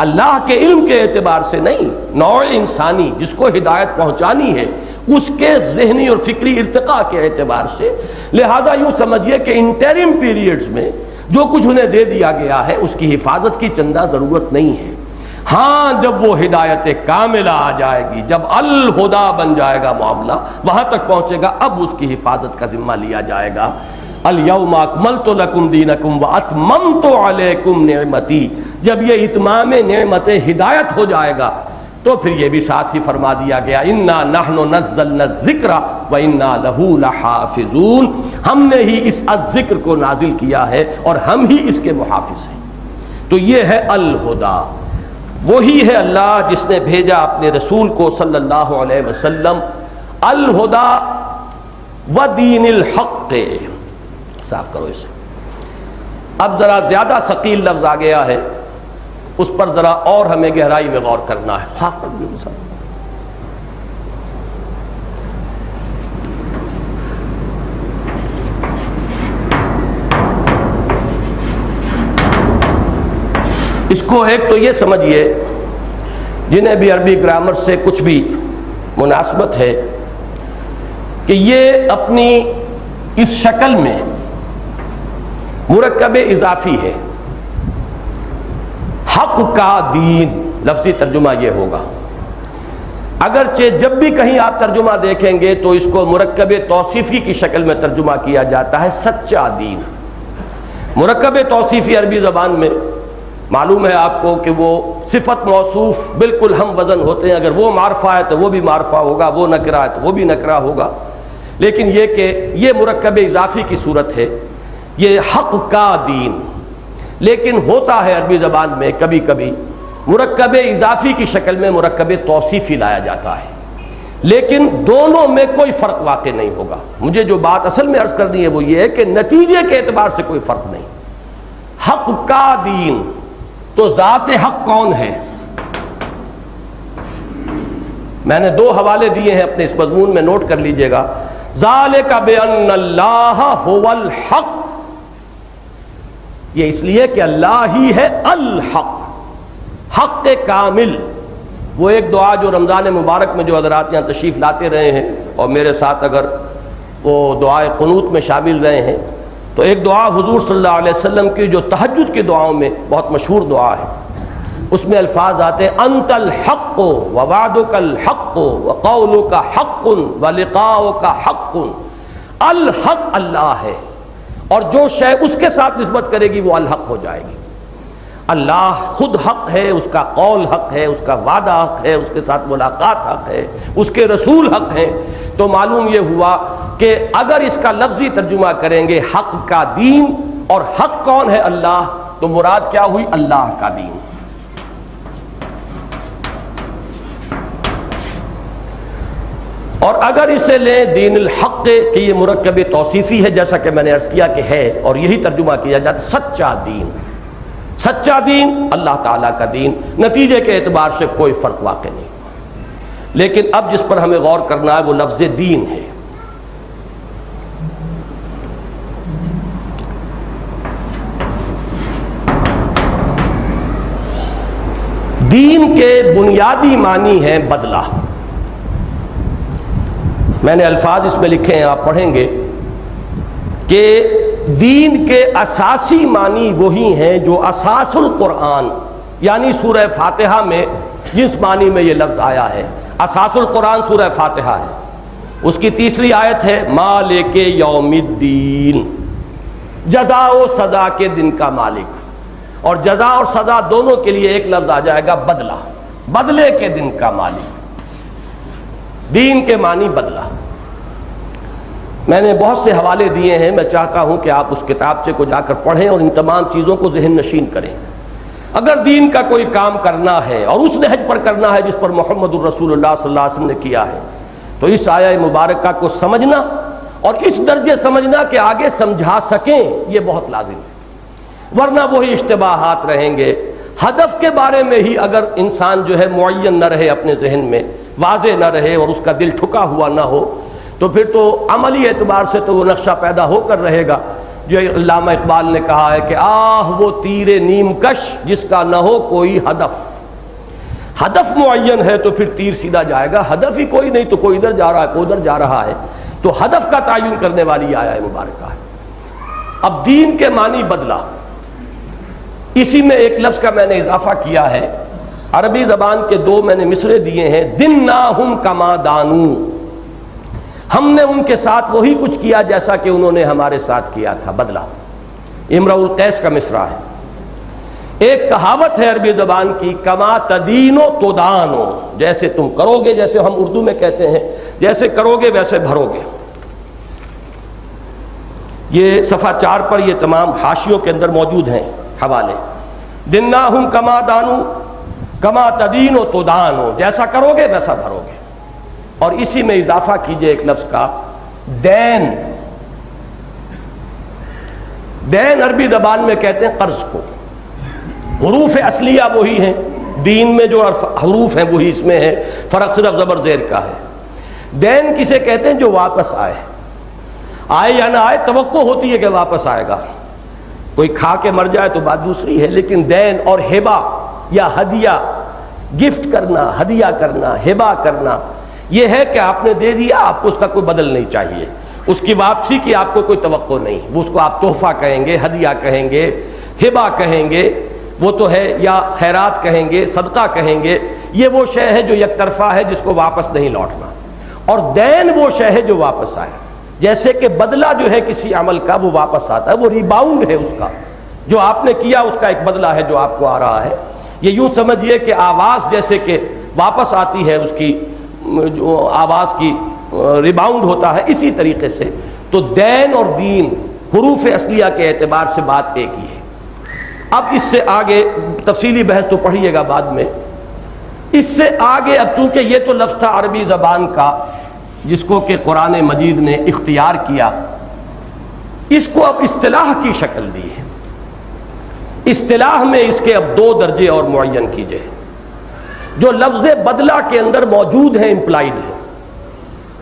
Speaker 1: اللہ کے علم کے اعتبار سے نہیں، نوع انسانی جس کو ہدایت پہنچانی ہے اس کے ذہنی اور فکری ارتقاء کے اعتبار سے، لہذا یوں سمجھیے کہ انٹرم پیریڈز میں جو کچھ انہیں دے دیا گیا ہے اس کی حفاظت کی چندہ ضرورت نہیں ہے۔ ہاں جب وہ ہدایت کاملہ آ جائے گی، جب الہدا بن جائے گا معاملہ، وہاں تک پہنچے گا، اب اس کی حفاظت کا ذمہ لیا جائے گا۔ الیوم اکملت لکم دینکم واتممت علیکم نعمتی، جب یہ اتمام نعمت ہدایت ہو جائے گا تو پھر یہ بھی ساتھ ہی فرما دیا گیا، انا نحن نزلنا الذکر وانا لہ لحافظون، ہم نے ہی اس الذکر کو نازل کیا ہے اور ہم ہی اس کے محافظ ہیں۔ تو یہ ہے الہدا، وہی ہے اللہ جس نے بھیجا اپنے رسول کو صلی اللہ علیہ وسلم، الہدا و دین الحق۔ صاف کرو اسے، اب ذرا زیادہ ثقیل لفظ آ گیا ہے، اس پر ذرا اور ہمیں گہرائی میں غور کرنا ہے۔ صاف کر دو سب۔ اس کو ایک تو یہ سمجھیے، جنہیں بھی عربی گرامر سے کچھ بھی مناسبت ہے، کہ یہ اپنی اس شکل میں مرکب اضافی ہے، حق کا دین، لفظی ترجمہ یہ ہوگا، اگرچہ جب بھی کہیں آپ ترجمہ دیکھیں گے تو اس کو مرکب توصیفی کی شکل میں ترجمہ کیا جاتا ہے، سچا دین۔ مرکب توصیفی عربی زبان میں معلوم ہے آپ کو کہ وہ صفت موصوف بالکل ہم وزن ہوتے ہیں، اگر وہ معرفہ ہے تو وہ بھی معرفہ ہوگا، وہ نکرہ ہے تو وہ بھی نکرہ ہوگا، لیکن یہ کہ یہ مرکب اضافی کی صورت ہے، یہ حق کا دین۔ لیکن ہوتا ہے عربی زبان میں کبھی کبھی مرکب اضافی کی شکل میں مرکب توصیفی لایا جاتا ہے، لیکن دونوں میں کوئی فرق واقع نہیں ہوگا۔ مجھے جو بات اصل میں عرض کرنی ہے وہ یہ ہے کہ نتیجے کے اعتبار سے کوئی فرق نہیں۔ حق کا دین، تو ذات حق کون ہے؟ میں نے دو حوالے دیے ہیں اپنے اس مضمون میں، نوٹ کر لیجئے گا۔ ذالک بان اللہ هو الحق، یہ اس لیے کہ اللہ ہی ہے الحق، حق کامل۔ وہ ایک دعا جو رمضان مبارک میں جو حضرات یہاں تشریف لاتے رہے ہیں اور میرے ساتھ اگر وہ دعائے قنوت میں شامل رہے ہیں، تو ایک دعا حضور صلی اللہ علیہ وسلم کی جو تہجد کی دعاؤں میں بہت مشہور دعا ہے، اس میں الفاظ آتے ہیں انت الحق ووعدک الحق وقولک حق ولقاؤک حق۔ الحق اللہ ہے، اور جو شے اس کے ساتھ نسبت کرے گی وہ الحق ہو جائے گی۔ اللہ خود حق ہے، اس کا قول حق ہے، اس کا وعدہ حق ہے، اس کے ساتھ ملاقات حق ہے، اس کے رسول حق ہیں۔ تو معلوم یہ ہوا کہ اگر اس کا لفظی ترجمہ کریں گے حق کا دین، اور حق کون ہے؟ اللہ، تو مراد کیا ہوئی؟ اللہ کا دین۔ اور اگر اسے لیں دین الحق کہ یہ مرکب توصیفی ہے، جیسا کہ میں نے عرض کیا کہ ہے، اور یہی ترجمہ کیا جاتا ہے سچا دین۔ سچا دین اللہ تعالیٰ کا دین، نتیجے کے اعتبار سے کوئی فرق واقع نہیں۔ لیکن اب جس پر ہمیں غور کرنا ہے وہ لفظ دین ہے۔ دین کے بنیادی معنی ہیں بدلہ۔ میں نے الفاظ اس میں لکھے ہیں، آپ پڑھیں گے کہ دین کے اساسی معنی وہی ہیں جو اساس القرآن یعنی سورہ فاتحہ میں جس معنی میں یہ لفظ آیا ہے۔ اساس القرآن سورہ فاتحہ ہے، اس کی تیسری آیت ہے مالک یوم الدین، جزا و سزا کے دن کا مالک۔ اور جزا اور سزا دونوں کے لیے ایک لفظ آ جائے گا بدلہ، بدلے کے دن کا مالک۔ دین کے معنی بدلہ۔ میں نے بہت سے حوالے دیے ہیں، میں چاہتا ہوں کہ آپ اس کتابچے کو جا کر پڑھیں اور ان تمام چیزوں کو ذہن نشین کریں۔ اگر دین کا کوئی کام کرنا ہے اور اس نہج پر کرنا ہے جس پر محمد الرسول اللہ صلی اللہ علیہ وسلم نے کیا ہے، تو اس آیہ مبارکہ کو سمجھنا اور اس درجے سمجھنا کہ آگے سمجھا سکیں، یہ بہت لازم ہے۔ ورنہ وہی اشتباہات رہیں گے۔ ہدف کے بارے میں ہی اگر انسان جو ہے معین نہ رہے، اپنے ذہن میں واضح نہ رہے اور اس کا دل ٹھکا ہوا نہ ہو، تو پھر تو عملی اعتبار سے تو وہ نقشہ پیدا ہو کر رہے گا جو علامہ اقبال نے کہا ہے کہ آہ وہ تیر نیم کش جس کا نہ ہو کوئی ہدف۔ ہدف معین ہے تو پھر تیر سیدھا جائے گا، ہدف ہی کوئی نہیں تو کوئی ادھر جا رہا ہے کوئی ادھر جا رہا ہے، تو ہدف کا تعین کرنے والی آیہ مبارکہ ہے۔ اب دین کے معنی بدلا، اسی میں ایک لفظ کا میں نے اضافہ کیا ہے۔ عربی زبان کے دو میں نے مصرے دیے ہیں، دنّاہم کما دانو، ہم نے ان کے ساتھ وہی کچھ کیا جیسا کہ انہوں نے ہمارے ساتھ کیا تھا، بدلہ۔ امرؤ القیس کا مصرع ہے۔ ایک کہاوت ہے عربی زبان کی، کما تدینو تدانو، جیسے تم کرو گے، جیسے ہم اردو میں کہتے ہیں جیسے کرو گے ویسے بھرو گے۔ یہ صفحہ 4 پر یہ تمام حاشیوں کے اندر موجود ہیں حوالے۔ دنّاہم کما دانو کما تدینو تدانو، جیسا کرو گے ویسا بھرو گے۔ اور اسی میں اضافہ کیجئے ایک لفظ کا، دین۔ دین عربی زبان میں کہتے ہیں قرض کو۔ حروف اصلیہ وہی ہیں، دین میں جو حروف ہیں وہی اس میں ہے، فرق صرف زبر زیر کا ہے۔ دین کسے کہتے ہیں؟ جو واپس آئے، آئے یا نہ آئے توقع ہوتی ہے کہ واپس آئے گا، کوئی کھا کے مر جائے تو بات دوسری ہے، لیکن دین اور ہبہ یا ہدیہ، گفٹ کرنا، ہدیہ کرنا، ہبہ کرنا، یہ ہے کہ آپ نے دے دیا، آپ کو اس کا کوئی بدل نہیں چاہیے، اس کی واپسی کی آپ کو کوئی توقع نہیں، وہ اس کو آپ تحفہ کہیں گے، ہدیہ کہیں گے، ہبہ کہیں گے، وہ تو ہے، یا خیرات کہیں گے، صدقہ کہیں گے، یہ وہ شے ہے جو یک طرفہ ہے جس کو واپس نہیں لوٹنا۔ اور دین وہ شے ہے جو واپس آئے، جیسے کہ بدلہ جو ہے کسی عمل کا وہ واپس آتا ہے، وہ ریباؤنڈ ہے اس کا، جو آپ نے کیا اس کا ایک بدلہ ہے جو آپ کو آ رہا ہے۔ یہ یوں سمجھیے کہ آواز جیسے کہ واپس آتی ہے، اس کی جو آواز کی ریباؤنڈ ہوتا ہے، اسی طریقے سے تو دین اور دین حروف اصلیہ کے اعتبار سے بات ایک ہی ہے۔ اب اس سے آگے تفصیلی بحث تو پڑھیے گا بعد میں، اس سے آگے اب چونکہ یہ تو لفظ تھا عربی زبان کا جس کو کہ قرآن مجید نے اختیار کیا، اس کو اب اصطلاح کی شکل دی ہے۔ اصطلاح میں اس کے اب 2 درجے اور معین کیجئے جو لفظ بدلہ کے اندر موجود ہیں، امپلائڈ ہے۔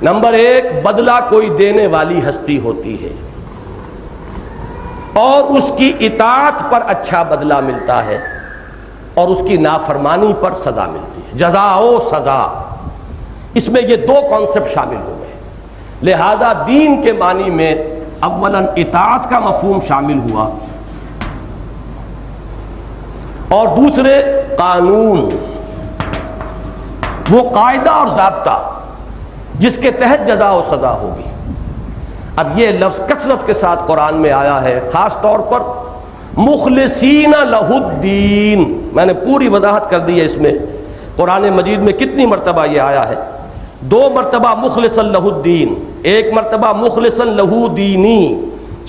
Speaker 1: نمبر 1، بدلہ کوئی دینے والی ہستی ہوتی ہے اور اس کی اطاعت پر اچھا بدلہ ملتا ہے اور اس کی نافرمانی پر سزا ملتی ہے، جزا و سزا۔ اس میں یہ 2 کانسیپٹ شامل ہو گئے، لہذا دین کے معنی میں اولاً اطاعت کا مفہوم شامل ہوا، اور دوسرے قانون، وہ قاعدہ اور ضابطہ جس کے تحت جزا و سزا ہوگی۔ اب یہ لفظ کثرت کے ساتھ قرآن میں آیا ہے، خاص طور پر مخلصین لہ الدین، میں نے پوری وضاحت کر دی ہے اس میں قرآن مجید میں کتنی مرتبہ یہ آیا ہے، 2 مرتبہ مخلص لہ الدین، ایک مرتبہ مخلصا لہو دینی،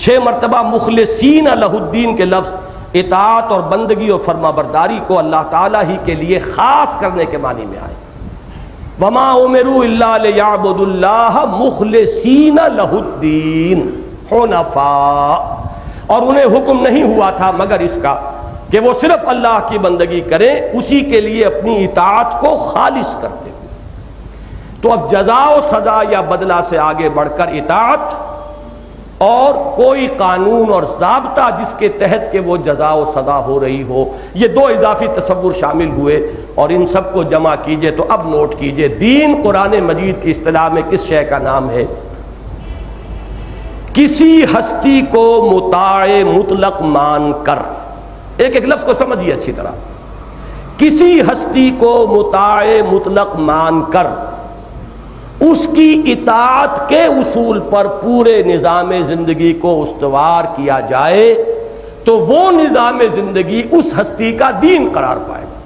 Speaker 1: 6 مرتبہ مخلصین لہو الدین کے لفظ اطاعت اور بندگی اور فرما برداری کو اللہ تعالیٰ ہی کے لیے خاص کرنے کے معنی میں آئے۔ وما امروا الا ليعبدوا الله مخلصین لہ الدین حنفاء، اور انہیں حکم نہیں ہوا تھا مگر اس کا کہ وہ صرف اللہ کی بندگی کریں، اسی کے لیے اپنی اطاعت کو خالص کرتے ہوئے۔ تو اب جزا و سزا یا بدلہ سے آگے بڑھ کر اطاعت اور کوئی قانون اور ضابطہ جس کے تحت کہ وہ جزا و سزا ہو رہی ہو، یہ 2 اضافی تصور شامل ہوئے، اور ان سب کو جمع کیجئے تو اب نوٹ کیجئے دین قرآن مجید کی اصطلاح میں کس شے کا نام ہے؟ کسی ہستی کو مطاع مطلق مان کر، ایک لفظ کو سمجھیے اچھی طرح، کسی ہستی کو مطاع مطلق مان کر اس کی اطاعت کے اصول پر پورے نظام زندگی کو استوار کیا جائے تو وہ نظام زندگی اس ہستی کا دین قرار پائے گا۔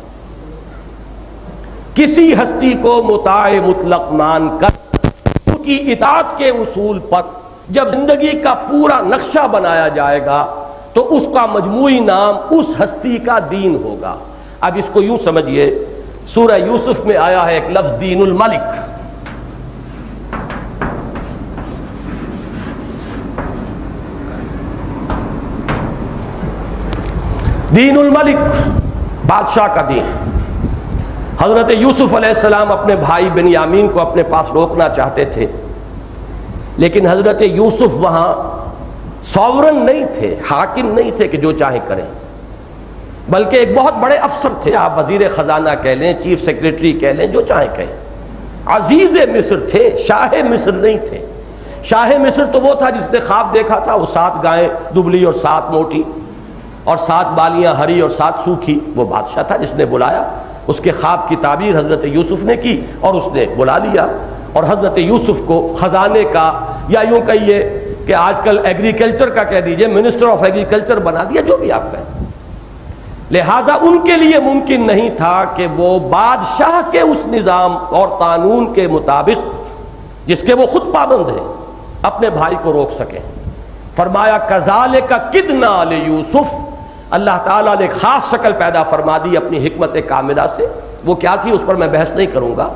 Speaker 1: کسی ہستی کو مطاع مطلق مان کر اس کی اطاعت کے اصول پر جب زندگی کا پورا نقشہ بنایا جائے گا تو اس کا مجموعی نام اس ہستی کا دین ہوگا۔ اب اس کو یوں سمجھیے، سورہ یوسف میں آیا ہے ایک لفظ دین الملک۔ دین الملک، بادشاہ کا دین۔ حضرت یوسف علیہ السلام اپنے بھائی بنیامین کو اپنے پاس روکنا چاہتے تھے، لیکن حضرت یوسف وہاں سوورن نہیں تھے، حاکم نہیں تھے کہ جو چاہیں کریں، بلکہ ایک بہت بڑے افسر تھے، آپ وزیر خزانہ کہہ لیں، چیف سیکریٹری کہہ لیں، جو چاہیں کہیں، عزیز مصر تھے، شاہ مصر نہیں تھے۔ شاہ مصر تو وہ تھا جس نے خواب دیکھا تھا، وہ 7 گائیں دبلی اور 7 موٹی اور 7 بالیاں ہری اور 7 سوکھی، وہ بادشاہ تھا جس نے بلایا، اس کے خواب کی تعبیر حضرت یوسف نے کی اور اس نے بلا لیا، اور حضرت یوسف کو خزانے کا، یا یوں کہیے کہ آج کل ایگریکلچر کا کہہ دیجئے، منسٹر آف ایگریکلچر بنا دیا، جو بھی آپ کہیں۔ لہٰذا ان کے لیے ممکن نہیں تھا کہ وہ بادشاہ کے اس نظام اور قانون کے مطابق جس کے وہ خود پابند ہیں اپنے بھائی کو روک سکیں۔ فرمایا کذالک کدنا لیوسف، اللہ تعالیٰ نے خاص شکل پیدا فرما دی اپنی حکمت کاملہ سے، وہ کیا تھی اس پر میں بحث نہیں کروں گا،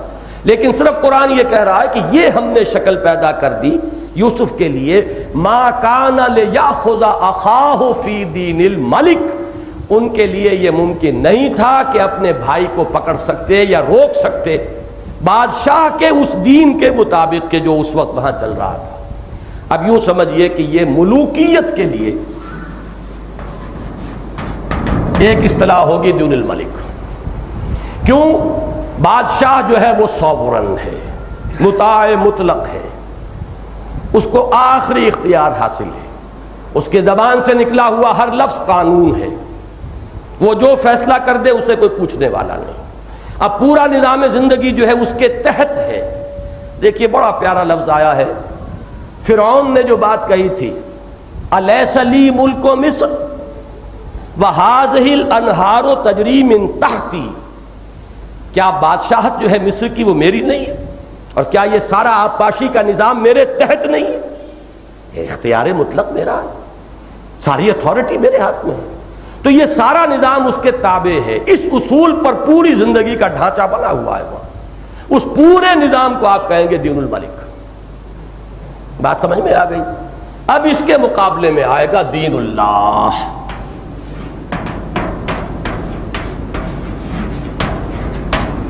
Speaker 1: لیکن صرف قرآن یہ کہہ رہا ہے کہ یہ ہم نے شکل پیدا کر دی یوسف کے لیے، ما کان لیأخذ اخاہ فی دین الملک، ان کے لیے یہ ممکن نہیں تھا کہ اپنے بھائی کو پکڑ سکتے یا روک سکتے بادشاہ کے اس دین کے مطابق کہ جو اس وقت وہاں چل رہا تھا۔ اب یوں سمجھیے کہ یہ ملوکیت کے لیے ایک اصطلاح ہوگی دین الملک۔ کیوں؟ بادشاہ جو ہے وہ سوورن ہے، مطاع مطلق ہے، اس کو آخری اختیار حاصل ہے، اس کے زبان سے نکلا ہوا ہر لفظ قانون ہے، وہ جو فیصلہ کر دے اسے کوئی پوچھنے والا نہیں۔ اب پورا نظام زندگی جو ہے اس کے تحت ہے۔ دیکھیے بڑا پیارا لفظ آیا ہے، فرعون نے جو بات کہی تھی، الیس لی ملک مصر وہذہ الانہار تجری من تحتی، کیا بادشاہت جو ہے مصر کی وہ میری نہیں ہے، اور کیا یہ سارا آبپاشی کا نظام میرے تحت نہیں ہے؟ یہ اختیار مطلق میرا ہے، ساری اتھارٹی میرے ہاتھ میں ہے، تو یہ سارا نظام اس کے تابع ہے۔ اس اصول پر پوری زندگی کا ڈھانچہ بنا ہوا ہے وہاں، اس پورے نظام کو آپ کہیں گے دین الملک۔ بات سمجھ میں آ گئی؟ اب اس کے مقابلے میں آئے گا دین اللہ۔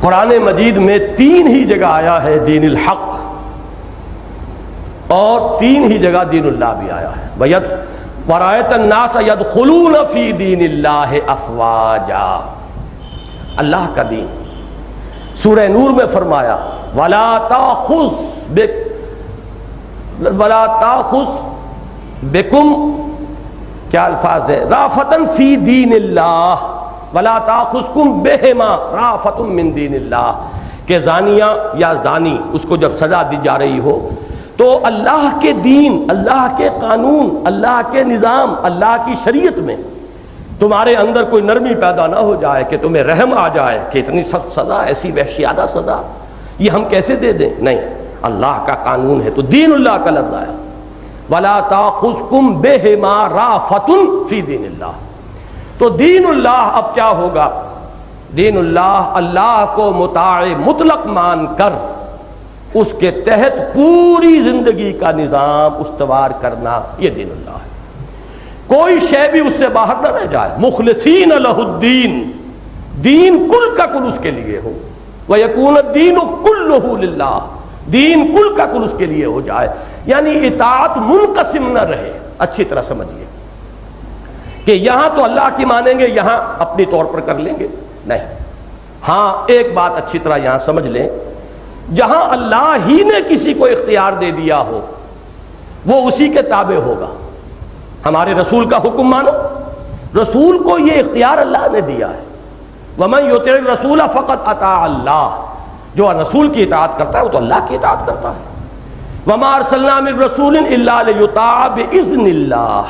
Speaker 1: قرآن مجید میں 3 ہی جگہ آیا ہے دین الحق، اور 3 ہی جگہ دین اللہ بھی آیا ہے۔ وَرَأَيْتَ النَّاسَ يَدْخُلُونَ فِي دِينِ اللَّهِ أَفْوَاجًا، اللہ کا دین۔ سورہ نور میں فرمایا وَلَا تَأْخُذْ بِكُمْ، کیا الفاظ ہے، رَأْفَةً فِي دِينِ اللَّهِ وَلَا تَأْخُذْكُمْ بِهِمَا رَأْفَةٌ مِّن دِينِ اللَّهِ، کہ زانیہ یا زانی اس کو جب سزا دی جا رہی ہو تو اللہ کے دین، اللہ کے قانون، اللہ کے نظام، اللہ کی شریعت میں تمہارے اندر کوئی نرمی پیدا نہ ہو جائے کہ تمہیں رحم آ جائے کہ اتنی سخت سزا، ایسی وحشیانہ سزا یہ ہم کیسے دے دیں، نہیں، اللہ کا قانون ہے. تو دین اللہ کا لفظ آیا, وَلَا تَأْخُذْكُمْ بِهِمَا رَأْفَةٌ فِي دِینِ اللَّهِ. تو دین اللہ اب کیا ہوگا؟ دین اللہ, اللہ کو مطاع مطلق مان کر اس کے تحت پوری زندگی کا نظام استوار کرنا, یہ دین اللہ ہے. کوئی شے بھی اس سے باہر نہ رہ جائے. مخلصین لہ الدین, دین کل کا کل اس کے لیے ہو. وَيَكُونَ الدِّينُ كُلُّهُ لِلَّهِ, دین کل کا کل اس کے لیے ہو جائے. یعنی اطاعت منقسم نہ رہے. اچھی طرح سمجھیے کہ یہاں تو اللہ کی مانیں گے, یہاں اپنی طور پر کر لیں گے, نہیں. ہاں ایک بات اچھی طرح یہاں سمجھ لیں, جہاں اللہ ہی نے کسی کو اختیار دے دیا ہو وہ اسی کے تابع ہوگا. ہمارے رسول کا حکم مانو, رسول کو یہ اختیار اللہ نے دیا ہے. وَمَن يُطِعِ الرَّسُولَ فَقَدْ أَطَاعَ اللَّهَ, جو رسول کی اطاعت کرتا ہے وہ تو اللہ کی اطاعت کرتا ہے. وَمَا أَرْسَلْنَا مِن رَّسُولٍ إِلَّا لِيُطَاعَ بِإِذْنِ اللَّهِ,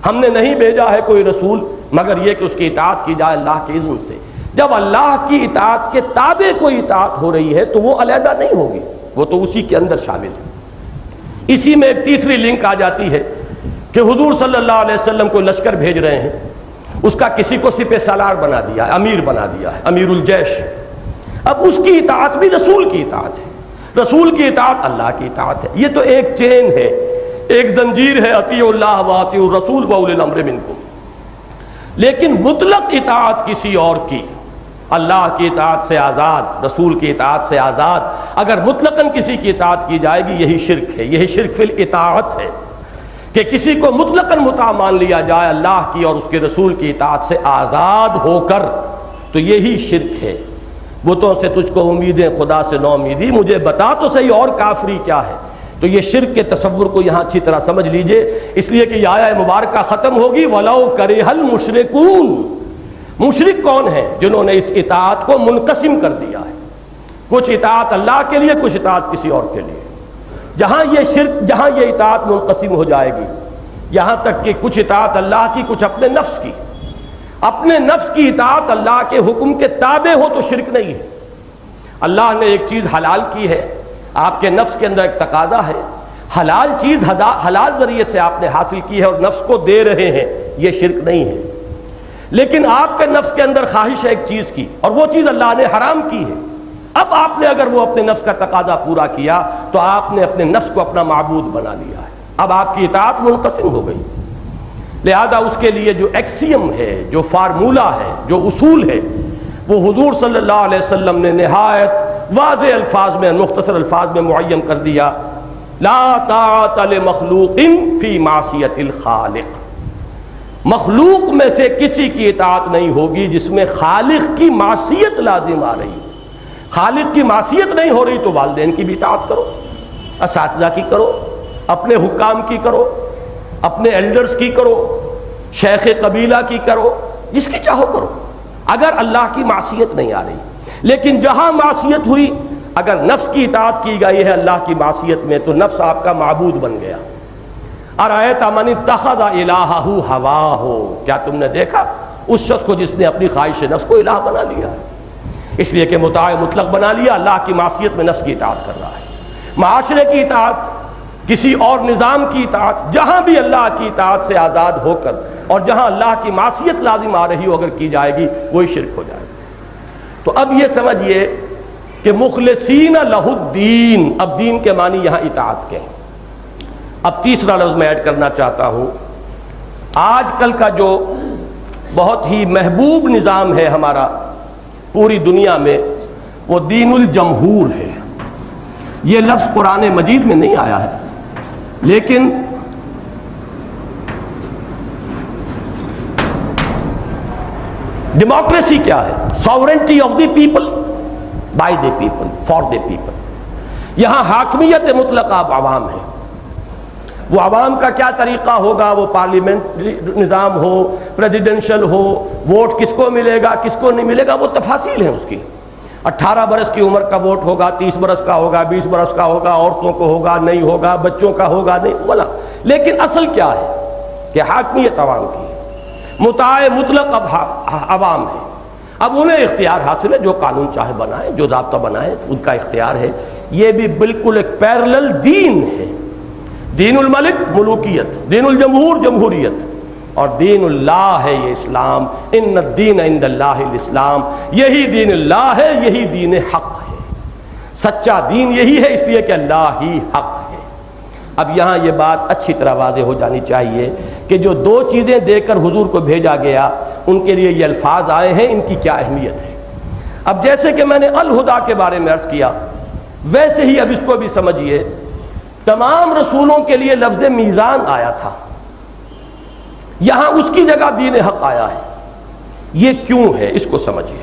Speaker 1: ہم نے نہیں بھیجا ہے کوئی رسول مگر یہ کہ اس کی اطاعت کی جائے اللہ کے اذن سے. جب اللہ کی اطاعت کے تابع کوئی اطاعت ہو رہی ہے تو وہ علیحدہ نہیں ہوگی, وہ تو اسی کے اندر شامل ہے. اسی میں ایک تیسری لنک آ جاتی ہے کہ حضور صلی اللہ علیہ وسلم کو لشکر بھیج رہے ہیں, اس کا کسی کو سپہ سالار بنا دیا ہے, امیر بنا دیا ہے, امیر الجیش. اب اس کی اطاعت بھی رسول کی اطاعت ہے, رسول کی اطاعت اللہ کی اطاعت ہے. یہ تو ایک چین ہے, ایک زنجیر ہے, اطیعوا اللہ واطیعوا الرسول واولی الامر منکم. لیکن مطلق اطاعت کسی اور کی, اللہ کی اطاعت سے آزاد, رسول کی اطاعت سے آزاد, اگر مطلقاً کسی کی اطاعت کی جائے گی یہی شرک ہے. یہی شرک فی الاطاعت ہے کہ کسی کو مطلقاً مطاع مان لیا جائے اللہ کی اور اس کے رسول کی اطاعت سے آزاد ہو کر, تو یہی شرک ہے. بتوں سے تجھ کو امیدیں خدا سے نو امیدی, مجھے بتا تو صحیح اور کافری کیا ہے. تو یہ شرک کے تصور کو یہاں اچھی طرح سمجھ لیجئے, اس لیے کہ یہ آیہ مبارکہ ختم ہوگی وَلَوْ كَرِهَ الْمُشْرِكُونَ. مشرک کون ہیں؟ جنہوں نے اس اطاعت کو منقسم کر دیا ہے, کچھ اطاعت اللہ کے لیے, کچھ اطاعت کسی اور کے لیے. جہاں یہ شرک, جہاں یہ اطاعت منقسم ہو جائے گی, یہاں تک کہ کچھ اطاعت اللہ کی, کچھ اپنے نفس کی, اپنے نفس کی اطاعت اللہ کے حکم کے تابع ہو تو شرک نہیں ہے. اللہ نے ایک چیز حلال کی ہے, آپ کے نفس کے اندر ایک تقاضا ہے, حلال چیز حلال ذریعے سے آپ نے حاصل کی ہے اور نفس کو دے رہے ہیں, یہ شرک نہیں ہے. لیکن آپ کے نفس کے اندر خواہش ہے ایک چیز کی اور وہ چیز اللہ نے حرام کی ہے. اب آپ نے اگر وہ اپنے نفس کا تقاضا پورا کیا تو آپ نے اپنے نفس کو اپنا معبود بنا لیا ہے. اب آپ کی اطاعت منقسم ہو گئی. لہذا اس کے لیے جو ایکسیم ہے, جو فارمولہ ہے, جو اصول ہے, وہ حضور صلی اللہ علیہ وسلم نے نہایت واضح الفاظ میں, مختصر الفاظ میں معین کر دیا. لا طاعت لمخلوق فی معصیت الخالق. مخلوق میں سے کسی کی اطاعت نہیں ہوگی جس میں خالق کی معصیت لازم آ رہی ہے. خالق کی معصیت نہیں ہو رہی تو والدین کی بھی اطاعت کرو, اساتذہ کی کرو, اپنے حکام کی کرو, اپنے ایلڈرز کی کرو, شیخ قبیلہ کی کرو, جس کی چاہو کرو, اگر اللہ کی معصیت نہیں آ رہی. لیکن جہاں معصیت ہوئی, اگر نفس کی اطاعت کی گئی ہے اللہ کی معصیت میں, تو نفس آپ کا معبود بن گیا. ارأیت من اتخذ الہہ ہواہ, کیا تم نے دیکھا اس شخص کو جس نے اپنی خواہش نفس کو الہ بنا لیا ہے, اس لیے کہ مطاع مطلق بنا لیا, اللہ کی معصیت میں نفس کی اطاعت کر رہا ہے. معاشرے کی اطاعت, کسی اور نظام کی اطاعت, جہاں بھی اللہ کی اطاعت سے آزاد ہو کر اور جہاں اللہ کی معصیت لازم آ رہی ہو اگر کی جائے گی وہی شرک ہو جائے گی. تو اب یہ سمجھیے کہ مخلصین لہ الدین, اب دین کے معنی یہاں اطاعت کے ہیں. اب تیسرا لفظ میں ایڈ کرنا چاہتا ہوں. آج کل کا جو بہت ہی محبوب نظام ہے ہمارا پوری دنیا میں, وہ دین الجمہور ہے. یہ لفظ قرآن مجید میں نہیں آیا ہے, لیکن ڈیموکریسی کیا ہے؟ Sovereignty of the people, by the people, for the people. یہاں حاکمیت مطلقہ اب عوام ہے. وہ عوام کا کیا طریقہ ہوگا, وہ پارلیمنٹ نظام ہو, پریزیڈنشل ہو, ووٹ کس کو ملے گا کس کو نہیں ملے گا, وہ تفاصیل ہیں اس کی. 18 برس کی عمر کا ووٹ ہوگا, 30 برس کا ہوگا, 20 برس کا ہوگا, عورتوں کو ہوگا نہیں ہوگا, بچوں کا ہوگا نہیں ہوگا. لیکن اصل کیا ہے کہ حاکمیت عوام کی ہے, مطاع مطلق اب عوام ہے. اب انہیں اختیار حاصل ہے, جو قانون چاہے بنائے, جو ضابطہ بنائے, ان کا اختیار ہے. یہ بھی بالکل ایک پیرلل دین ہے. دین الملک ملوکیت، دین الجمہور جمہوریت، اور دین اللہ ہے یہ اسلام. ان الدین عند اللہ الاسلام، یہی دین اللہ ہے، یہی دین حق ہے. سچا دین یہی ہے، اس لیے کہ اللہ ہی حق ہے. اب یہاں یہ بات اچھی طرح واضح ہو جانی چاہیے کہ جو دو چیزیں دے کر حضور کو بھیجا گیا ان کے لیے یہ الفاظ آئے ہیں، ان کی کیا اہمیت ہے. اب جیسے کہ میں نے الہدا کے بارے میں عرض کیا، ویسے ہی اب اس کو بھی سمجھیے. تمام رسولوں کے لیے لفظ میزان آیا تھا، یہاں اس کی جگہ دین حق آیا ہے. یہ کیوں ہے، اس کو سمجھیے.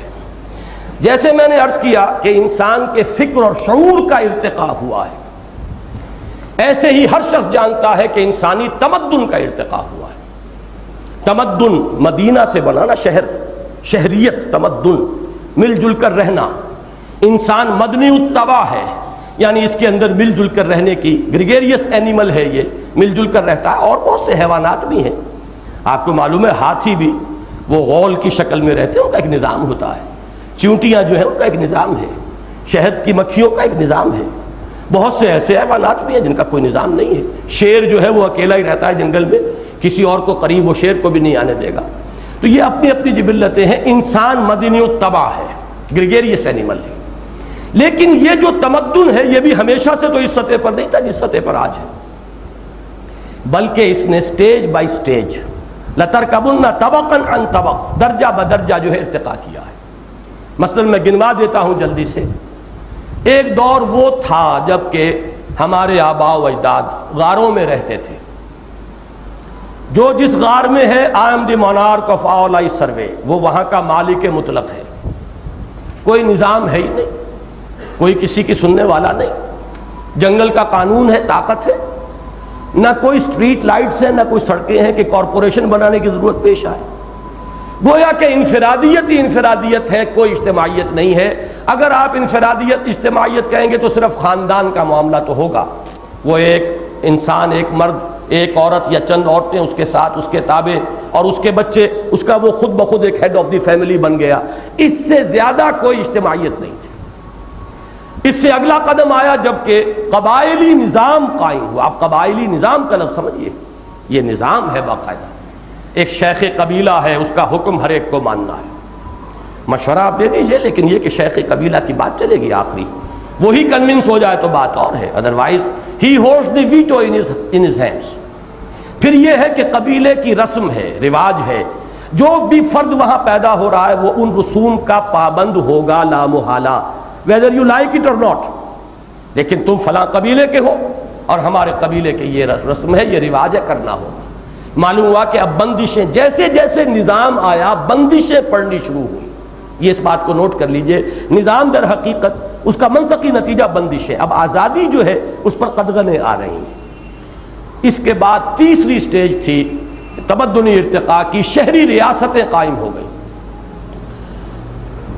Speaker 1: جیسے میں نے عرض کیا کہ انسان کے فکر اور شعور کا ارتقاء ہوا ہے، ایسے ہی ہر شخص جانتا ہے کہ انسانی تمدن کا ارتقاء ہوا ہے. تمدن مدینہ سے بنانا، شہر، شہریت، تمدن، مل جل کر رہنا. انسان مدنی الطبع ہے، یعنی اس کے اندر مل جل کر رہنے کی، گریگیریس اینیمل ہے، یہ مل جل کر رہتا ہے. اور بہت سے حیوانات بھی ہیں، آپ کو معلوم ہے ہاتھی بھی وہ غول کی شکل میں رہتے ہیں، ان کا ایک نظام ہوتا ہے. چیونٹیاں جو ہیں ان کا ایک نظام ہے. شہد کی مکھیوں کا ایک نظام ہے. بہت سے ایسے حیوانات بھی ہیں جن کا کوئی نظام نہیں ہے. شیر جو ہے وہ اکیلا ہی رہتا ہے جنگل میں، کسی اور کو قریب وہ شیر کو بھی نہیں آنے دے گا. تو یہ اپنی اپنی جبلتیں ہیں. انسان مدنی الطبع ہے، گریگیریس اینیمل ہے. لیکن یہ جو تمدن ہے یہ بھی ہمیشہ سے تو اس سطح پر نہیں تھا جس سطح پر آج ہے، بلکہ اس نے سٹیج بائی سٹیج، لَتَرْكَبُنَّ طَبَقًا عَنْ طَبَقٍ، درجہ بدرجہ جو ہے ارتقاء کیا ہے. مثلا میں گنوا دیتا ہوں جلدی سے. ایک دور وہ تھا جب کہ ہمارے آباء و اجداد غاروں میں رہتے تھے. جو جس غار میں ہے I am the monarch of all I survey، وہ وہاں کا مالک مطلق ہے. کوئی نظام ہے ہی نہیں، کوئی کسی کی سننے والا نہیں. جنگل کا قانون ہے، طاقت ہے، نہ کوئی سٹریٹ لائٹس ہیں، نہ کوئی سڑکیں ہیں کہ کارپوریشن بنانے کی ضرورت پیش آئے. گویا کہ انفرادیت ہی انفرادیت ہے، کوئی اجتماعیت نہیں ہے. اگر آپ انفرادیت اجتماعیت کہیں گے تو صرف خاندان کا معاملہ تو ہوگا. وہ ایک انسان، ایک مرد، ایک عورت یا چند عورتیں اس کے ساتھ، اس کے تابع، اور اس کے بچے، اس کا وہ خود بخود ایک ہیڈ آف دی فیملی بن گیا. اس سے زیادہ کوئی اجتماعیت نہیں تھی. اس سے اگلا قدم آیا جب کہ قبائلی نظام قائم ہوا. آپ قبائلی نظام کا لفظ سمجھیے، یہ نظام ہے باقاعدہ. ایک شیخ قبیلہ ہے، اس کا حکم ہر ایک کو ماننا ہے. مشورہ آپ دے دیجئے، لیکن یہ کہ شیخ قبیلہ کی بات چلے گی آخری، وہی کنونس ہو جائے تو بات اور ہے. Otherwise he holds the veto in his hands. پھر یہ ہے کہ قبیلے کی رسم ہے، رواج ہے. جو بھی فرد وہاں پیدا ہو رہا ہے وہ ان رسوم کا پابند ہوگا لا محالہ، whether you like it or not. لیکن تم فلاں قبیلے کے ہو اور ہمارے قبیلے کے یہ رسم ہے، یہ رواج ہے، کرنا ہوگا. معلوم ہوا کہ اب بندشیں، جیسے جیسے نظام آیا بندشیں پڑنی شروع ہوئی. یہ اس بات کو نوٹ کر لیجئے، نظام در حقیقت اس کا منطقی نتیجہ بندشیں. اب آزادی جو ہے اس پر قدغنیں آ رہی ہیں. اس کے بعد تیسری سٹیج تھی تمدنی ارتقاء کی. شہری ریاستیں قائم ہو گئیں.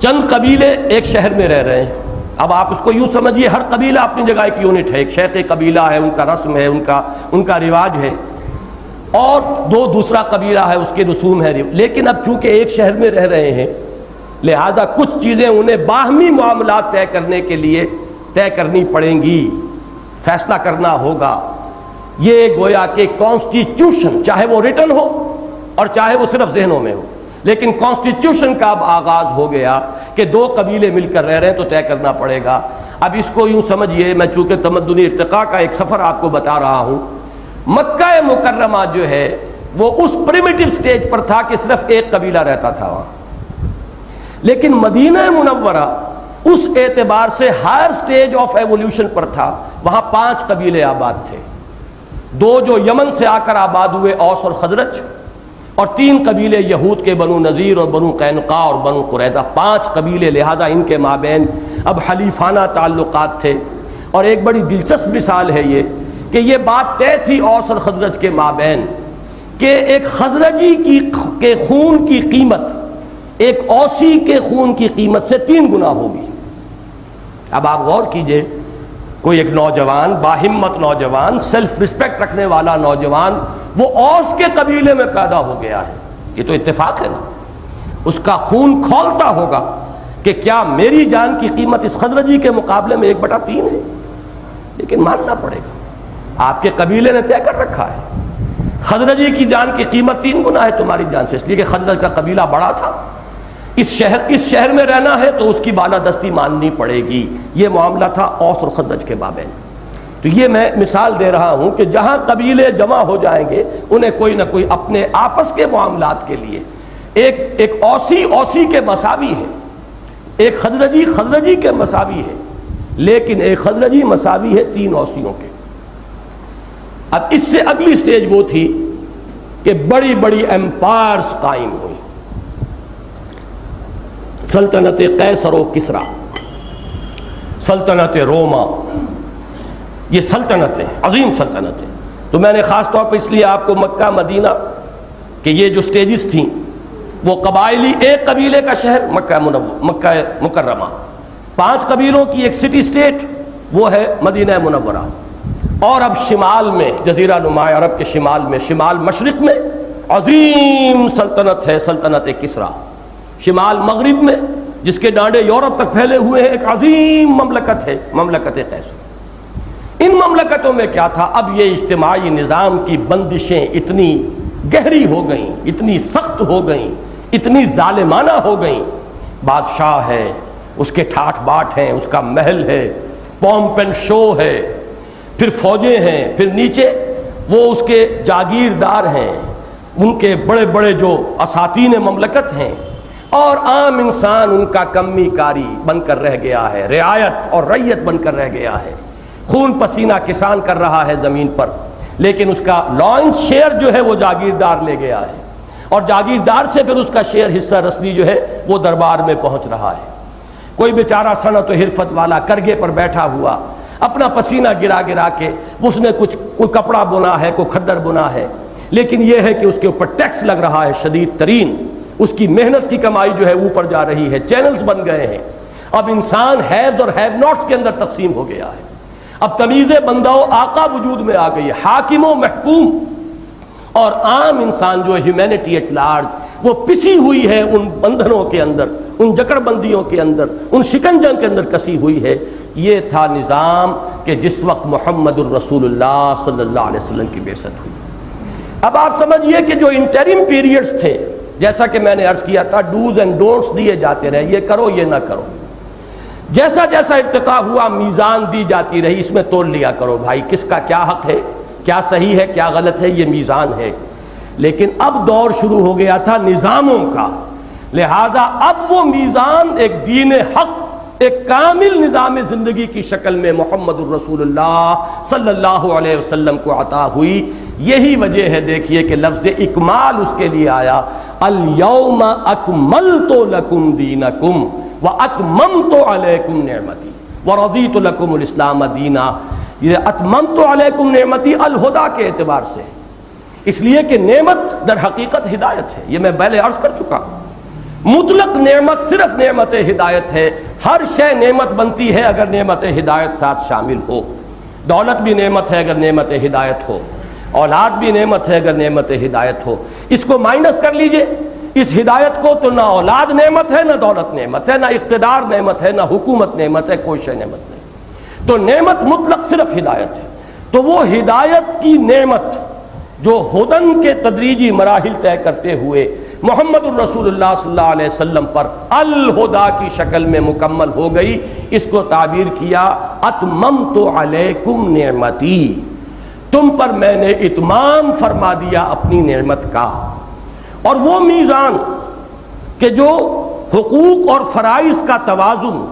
Speaker 1: چند قبیلے ایک شہر میں رہ رہے ہیں. اب آپ اس کو یوں سمجھیے، ہر قبیلہ اپنی جگہ ایک یونٹ ہے. ایک شیخ قبیلہ ہے، ان کا رسم ہے، ان کا رواج ہے، اور دوسرا قبیلہ ہے، اس کے رسوم ہے. لیکن اب چونکہ ایک شہر میں رہ رہے ہیں، لہذا کچھ چیزیں انہیں باہمی معاملات طے کرنے کے لیے طے کرنی پڑیں گی، فیصلہ کرنا ہوگا. یہ گویا کہ کانسٹیٹیوشن، چاہے وہ ریٹن ہو اور چاہے وہ صرف ذہنوں میں ہو، لیکن کانسٹیٹیوشن کا اب آغاز ہو گیا کہ دو قبیلے مل کر رہ رہے ہیں تو طے کرنا پڑے گا. اب اس کو یوں سمجھیے، میں چونکہ تمدنی ارتقاء کا ایک سفر آپ کو بتا رہا ہوں، مکہ مکرمہ جو ہے وہ اس پریمیٹیو سٹیج پر تھا کہ صرف ایک قبیلہ رہتا تھا وہاں. لیکن مدینہ منورہ اس اعتبار سے ہائر سٹیج آف ایولیوشن پر تھا. وہاں 5 قبیلے آباد تھے. 2 جو یمن سے آ کر آباد ہوئے، اوس اور خزرج، اور 3 قبیلے یہود کے، بنو نذیر اور بنو قینقاع اور بنو قریظہ. 5 قبیلے، لہذا ان کے مابین اب حلیفانہ تعلقات تھے. اور ایک بڑی دلچسپ مثال ہے یہ کہ یہ بات طے تھی اوس اور خزرج کے مابین کہ ایک خزرجی کے خون کی قیمت ایک اوسی کے خون کی قیمت سے 3 گنا ہوگی. اب آپ غور کیجئے، کوئی ایک نوجوان، باہمت نوجوان، سیلف رسپیکٹ رکھنے والا نوجوان، وہ اوس کے قبیلے میں پیدا ہو گیا ہے. یہ تو اتفاق ہے نا. اس کا خون کھولتا ہوگا کہ کیا میری جان کی قیمت اس خزرجی کے مقابلے میں 1/3 ہے. لیکن ماننا پڑے گا، آپ کے قبیلے نے طے کر رکھا ہے خزرجی کی جان کی قیمت 3 گنا ہے تمہاری جان سے، اس لیے کہ خزرج کا قبیلہ بڑا تھا، اس شہر میں رہنا ہے تو اس کی بالادستی ماننی پڑے گی۔ یہ معاملہ تھا اوس اور خزرج کے مابین۔ تو یہ میں مثال دے رہا ہوں کہ جہاں قبیلے جمع ہو جائیں گے انہیں کوئی نہ کوئی اپنے آپس کے معاملات کے لیے ایک اوسی کے مساوی ہے، ایک خزرجی کے مساوی ہے، لیکن ایک خزرجی مساوی ہے 3 اوسیوں کے۔ اب اس سے اگلی سٹیج وہ تھی کہ بڑی بڑی ایمپائرز قائم ہوئی، سلطنت قیصر و کسریٰ، سلطنت روما، یہ سلطنتیں عظیم سلطنتیں۔ تو میں نے خاص طور پر اس لیے آپ کو مکہ مدینہ کہ یہ جو سٹیجز تھیں وہ قبائلی، ایک قبیلے کا شہر مکہ مکرمہ، 5 قبیلوں کی ایک سٹی سٹیٹ وہ ہے مدینہ منورہ، اور اب شمال میں جزیرہ نما عرب کے شمال میں، شمال مشرق میں عظیم سلطنت ہے سلطنت کسریٰ، شمال مغرب میں جس کے ڈانڈے یورپ تک پھیلے ہوئے ہیں ایک عظیم مملکت ہے مملکت قیصر۔ ان مملکتوں میں کیا تھا، اب یہ اجتماعی نظام کی بندشیں اتنی گہری ہو گئیں، اتنی سخت ہو گئیں، اتنی ظالمانہ ہو گئیں، بادشاہ ہے، اس کے ٹھاٹھ باٹ ہیں، اس کا محل ہے، پومپ اینڈ شو ہے، پھر فوجیں ہیں، پھر نیچے وہ اس کے جاگیردار ہیں، ان کے بڑے بڑے جو اساتین مملکت ہیں، اور عام انسان ان کا کمی کاری بن کر رہ گیا ہے، رعایت اور رعیت بن کر رہ گیا ہے، خون پسینہ کسان کر رہا ہے زمین پر، لیکن اس کا لائنس شیئر جو ہے وہ جاگیردار لے گیا ہے، اور جاگیردار سے پھر اس کا شیئر حصہ رسنی جو ہے وہ دربار میں پہنچ رہا ہے۔ کوئی بیچارہ صنعت و حرفت والا کرگے پر بیٹھا ہوا اپنا پسینہ گرا گرا کے اس نے کوئی کپڑا بنا ہے، کوئی کھدر بنا ہے، لیکن یہ ہے کہ اس کے اوپر ٹیکس لگ رہا ہے شدید ترین، اس کی محنت کی کمائی جو ہے اوپر جا رہی ہے، چینلز بن گئے ہیں۔ اب انسان ہیز اور ہیو ناٹس کے اندر تقسیم ہو گیا ہے، اب تمیز بندہ و آقا وجود میں آ گئی ہے، حاکم و محکوم، اور عام انسان جو ہے ہیومینٹی ایٹ لارج وہ پسی ہوئی ہے ان بندھنوں کے اندر، ان جکڑ بندیوں کے اندر، ان شکنجوں کے اندر کسی ہوئی ہے۔ یہ تھا نظام کہ جس وقت محمد الرسول اللہ صلی اللہ علیہ وسلم کی بعثت ہوئی۔ اب آپ سمجھئے کہ جو انٹرم پیریڈز تھے، جیسا کہ میں نے عرض کیا تھا، ڈوز اینڈ ڈونٹس دیے جاتے رہے، یہ کرو یہ نہ کرو، جیسا جیسا ارتقا ہوا میزان دی جاتی رہی، اس میں تول لیا کرو بھائی کس کا کیا حق ہے، کیا صحیح ہے کیا غلط ہے، یہ میزان ہے۔ لیکن اب دور شروع ہو گیا تھا نظاموں کا، لہذا اب وہ میزان ایک دین حق، ایک کامل نظام زندگی کی شکل میں محمد الرسول اللہ صلی اللہ علیہ وسلم کو عطا ہوئی۔ یہی وجہ ہے دیکھیے کہ لفظ اکمال اس کے لیے آیا، الیوم اکملت لکم دینکم واتممت علیکم نعمتی ورضیت لکم الاسلام دینا۔ یہ اتممت علیکم نعمتی الہدا کے اعتبار سے، اس لیے کہ نعمت در حقیقت ہدایت ہے، یہ میں پہلے عرض کر چکا ہوں۔ مطلق نعمت صرف نعمت ہدایت ہے، ہر شے نعمت بنتی ہے اگر نعمت ہدایت ساتھ شامل ہو، دولت بھی نعمت ہے اگر نعمت ہدایت ہو، اولاد بھی نعمت ہے اگر نعمت ہدایت ہو۔ اس کو مائنس کر لیجئے اس ہدایت کو، تو نہ اولاد نعمت ہے، نہ دولت نعمت ہے، نہ اقتدار نعمت ہے، نہ حکومت نعمت ہے، کوئی شے نعمت نہیں۔ تو نعمت مطلق صرف ہدایت ہے۔ تو وہ ہدایت کی نعمت جو ہدن کے تدریجی مراحل طے کرتے ہوئے محمد الرسول اللہ صلی اللہ علیہ وسلم پر الہدا کی شکل میں مکمل ہو گئی، اس کو تعبیر کیا اتممت علیکم نعمتی، تم پر میں نے اتمام فرما دیا اپنی نعمت کا۔ اور وہ میزان کہ جو حقوق اور فرائض کا توازن،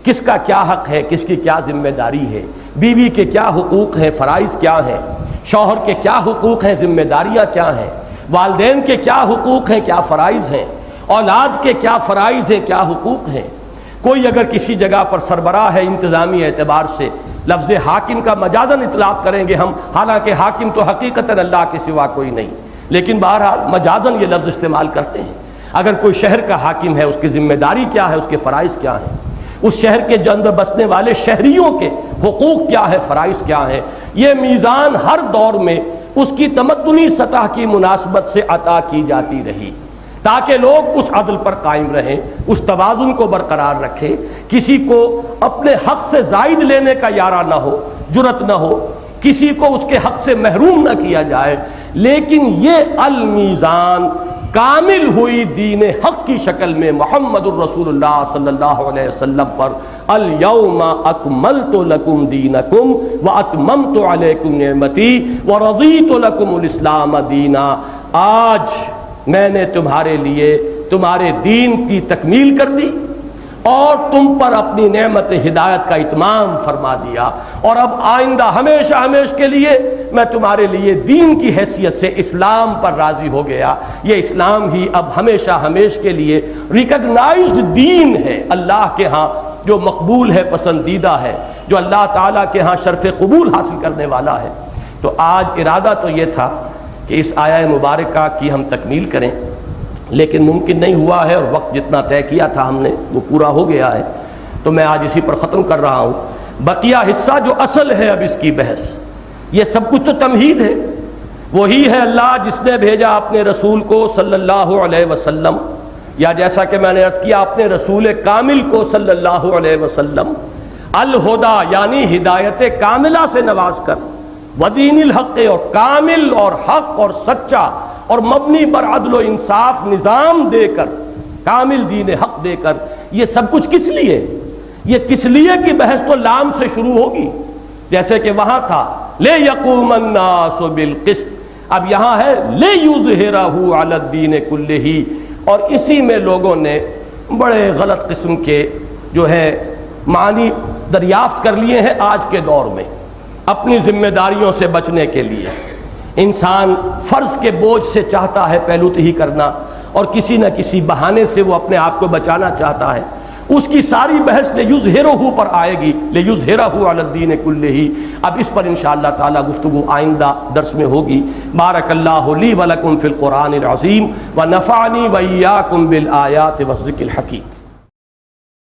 Speaker 1: کس کا کیا حق ہے، کس کی کیا ذمہ داری ہے، بیوی کے کیا حقوق ہیں، فرائض کیا ہیں، شوہر کے کیا حقوق ہیں، ذمہ داریاں کیا ہیں، والدین کے کیا حقوق ہیں، کیا فرائض ہیں، اولاد کے کیا فرائض ہیں، کیا حقوق ہیں۔ کوئی اگر کسی جگہ پر سربراہ ہے انتظامی اعتبار سے، لفظ حاکم کا مجازن اطلاق کریں گے ہم، حالانکہ حاکم تو حقیقتاً اللہ کے سوا کوئی نہیں، لیکن بہرحال مجازن یہ لفظ استعمال کرتے ہیں۔ اگر کوئی شہر کا حاکم ہے، اس کی ذمہ داری کیا ہے، اس کے فرائض کیا ہیں، اس شہر کے اندر بسنے والے شہریوں کے حقوق کیا ہے، فرائض کیا ہیں۔ یہ میزان ہر دور میں اس کی تمدنی سطح کی مناسبت سے عطا کی جاتی رہی، تاکہ لوگ اس عدل پر قائم رہیں، اس توازن کو برقرار رکھیں، کسی کو اپنے حق سے زائد لینے کا یارہ نہ ہو، جرت نہ ہو، کسی کو اس کے حق سے محروم نہ کیا جائے، لیکن یہ المیزان کامل ہوئی دین حق کی شکل میں محمد الرسول اللہ صلی اللہ علیہ وسلم پر الیوم اکملت لکم دینکم واتممت علیکم نعمتی ورضیت لکم الاسلام دینا، آج میں نے تمہارے لیے تمہارے دین کی تکمیل کر دی اور تم پر اپنی نعمت ہدایت کا اتمام فرما دیا، اور اب آئندہ ہمیشہ ہمیشہ کے لیے میں تمہارے لیے دین کی حیثیت سے اسلام پر راضی ہو گیا۔ یہ اسلام ہی اب ہمیشہ ہمیشہ کے لیے ریکگنائزڈ دین ہے اللہ کے ہاں، جو مقبول ہے، پسندیدہ ہے، جو اللہ تعالیٰ کے ہاں شرف قبول حاصل کرنے والا ہے۔ تو آج ارادہ تو یہ تھا کہ اس آیہ مبارکہ کی ہم تکمیل کریں، لیکن ممکن نہیں ہوا ہے، اور وقت جتنا طے کیا تھا ہم نے وہ پورا ہو گیا ہے، تو میں آج اسی پر ختم کر رہا ہوں۔ بقیہ حصہ جو اصل ہے اب اس کی بحث، یہ سب کچھ تو تمہید ہے، وہی ہے اللہ جس نے بھیجا اپنے رسول کو صلی اللہ علیہ وسلم، یا جیسا کہ میں نے عرض کیا اپنے رسول کامل کو صلی اللہ علیہ وسلم، الہدا یعنی ہدایت کاملہ سے نواز کر، ودین الحق اور کامل اور حق اور سچا اور مبنی بر عدل و انصاف نظام دے کر، کامل دین حق دے کر، یہ سب کچھ کس لیے؟ یہ کس لیے کی بحث تو لام سے شروع ہوگی، جیسے کہ وہاں تھا لے یقوم الناس بالقسط، اب یہاں ہے لے یظہرہ علی الدین کلہ، اور اسی میں لوگوں نے بڑے غلط قسم کے جو ہے معنی دریافت کر لیے ہیں آج کے دور میں۔ اپنی ذمہ داریوں سے بچنے کے لیے انسان فرض کے بوجھ سے چاہتا ہے پہلوتہی کرنا، اور کسی نہ کسی بہانے سے وہ اپنے آپ کو بچانا چاہتا ہے، اس کی ساری بحث لیظہرہ پر آئے گی، لیظہرہ علی الدین کلہ۔ اب اس پر انشاءاللہ تعالی گفتگو آئندہ درس میں ہوگی۔ بارک اللہ لی ولکم فی القرآن العظیم ونفعنی وإیاکم بالآیات والذکر الحکیم۔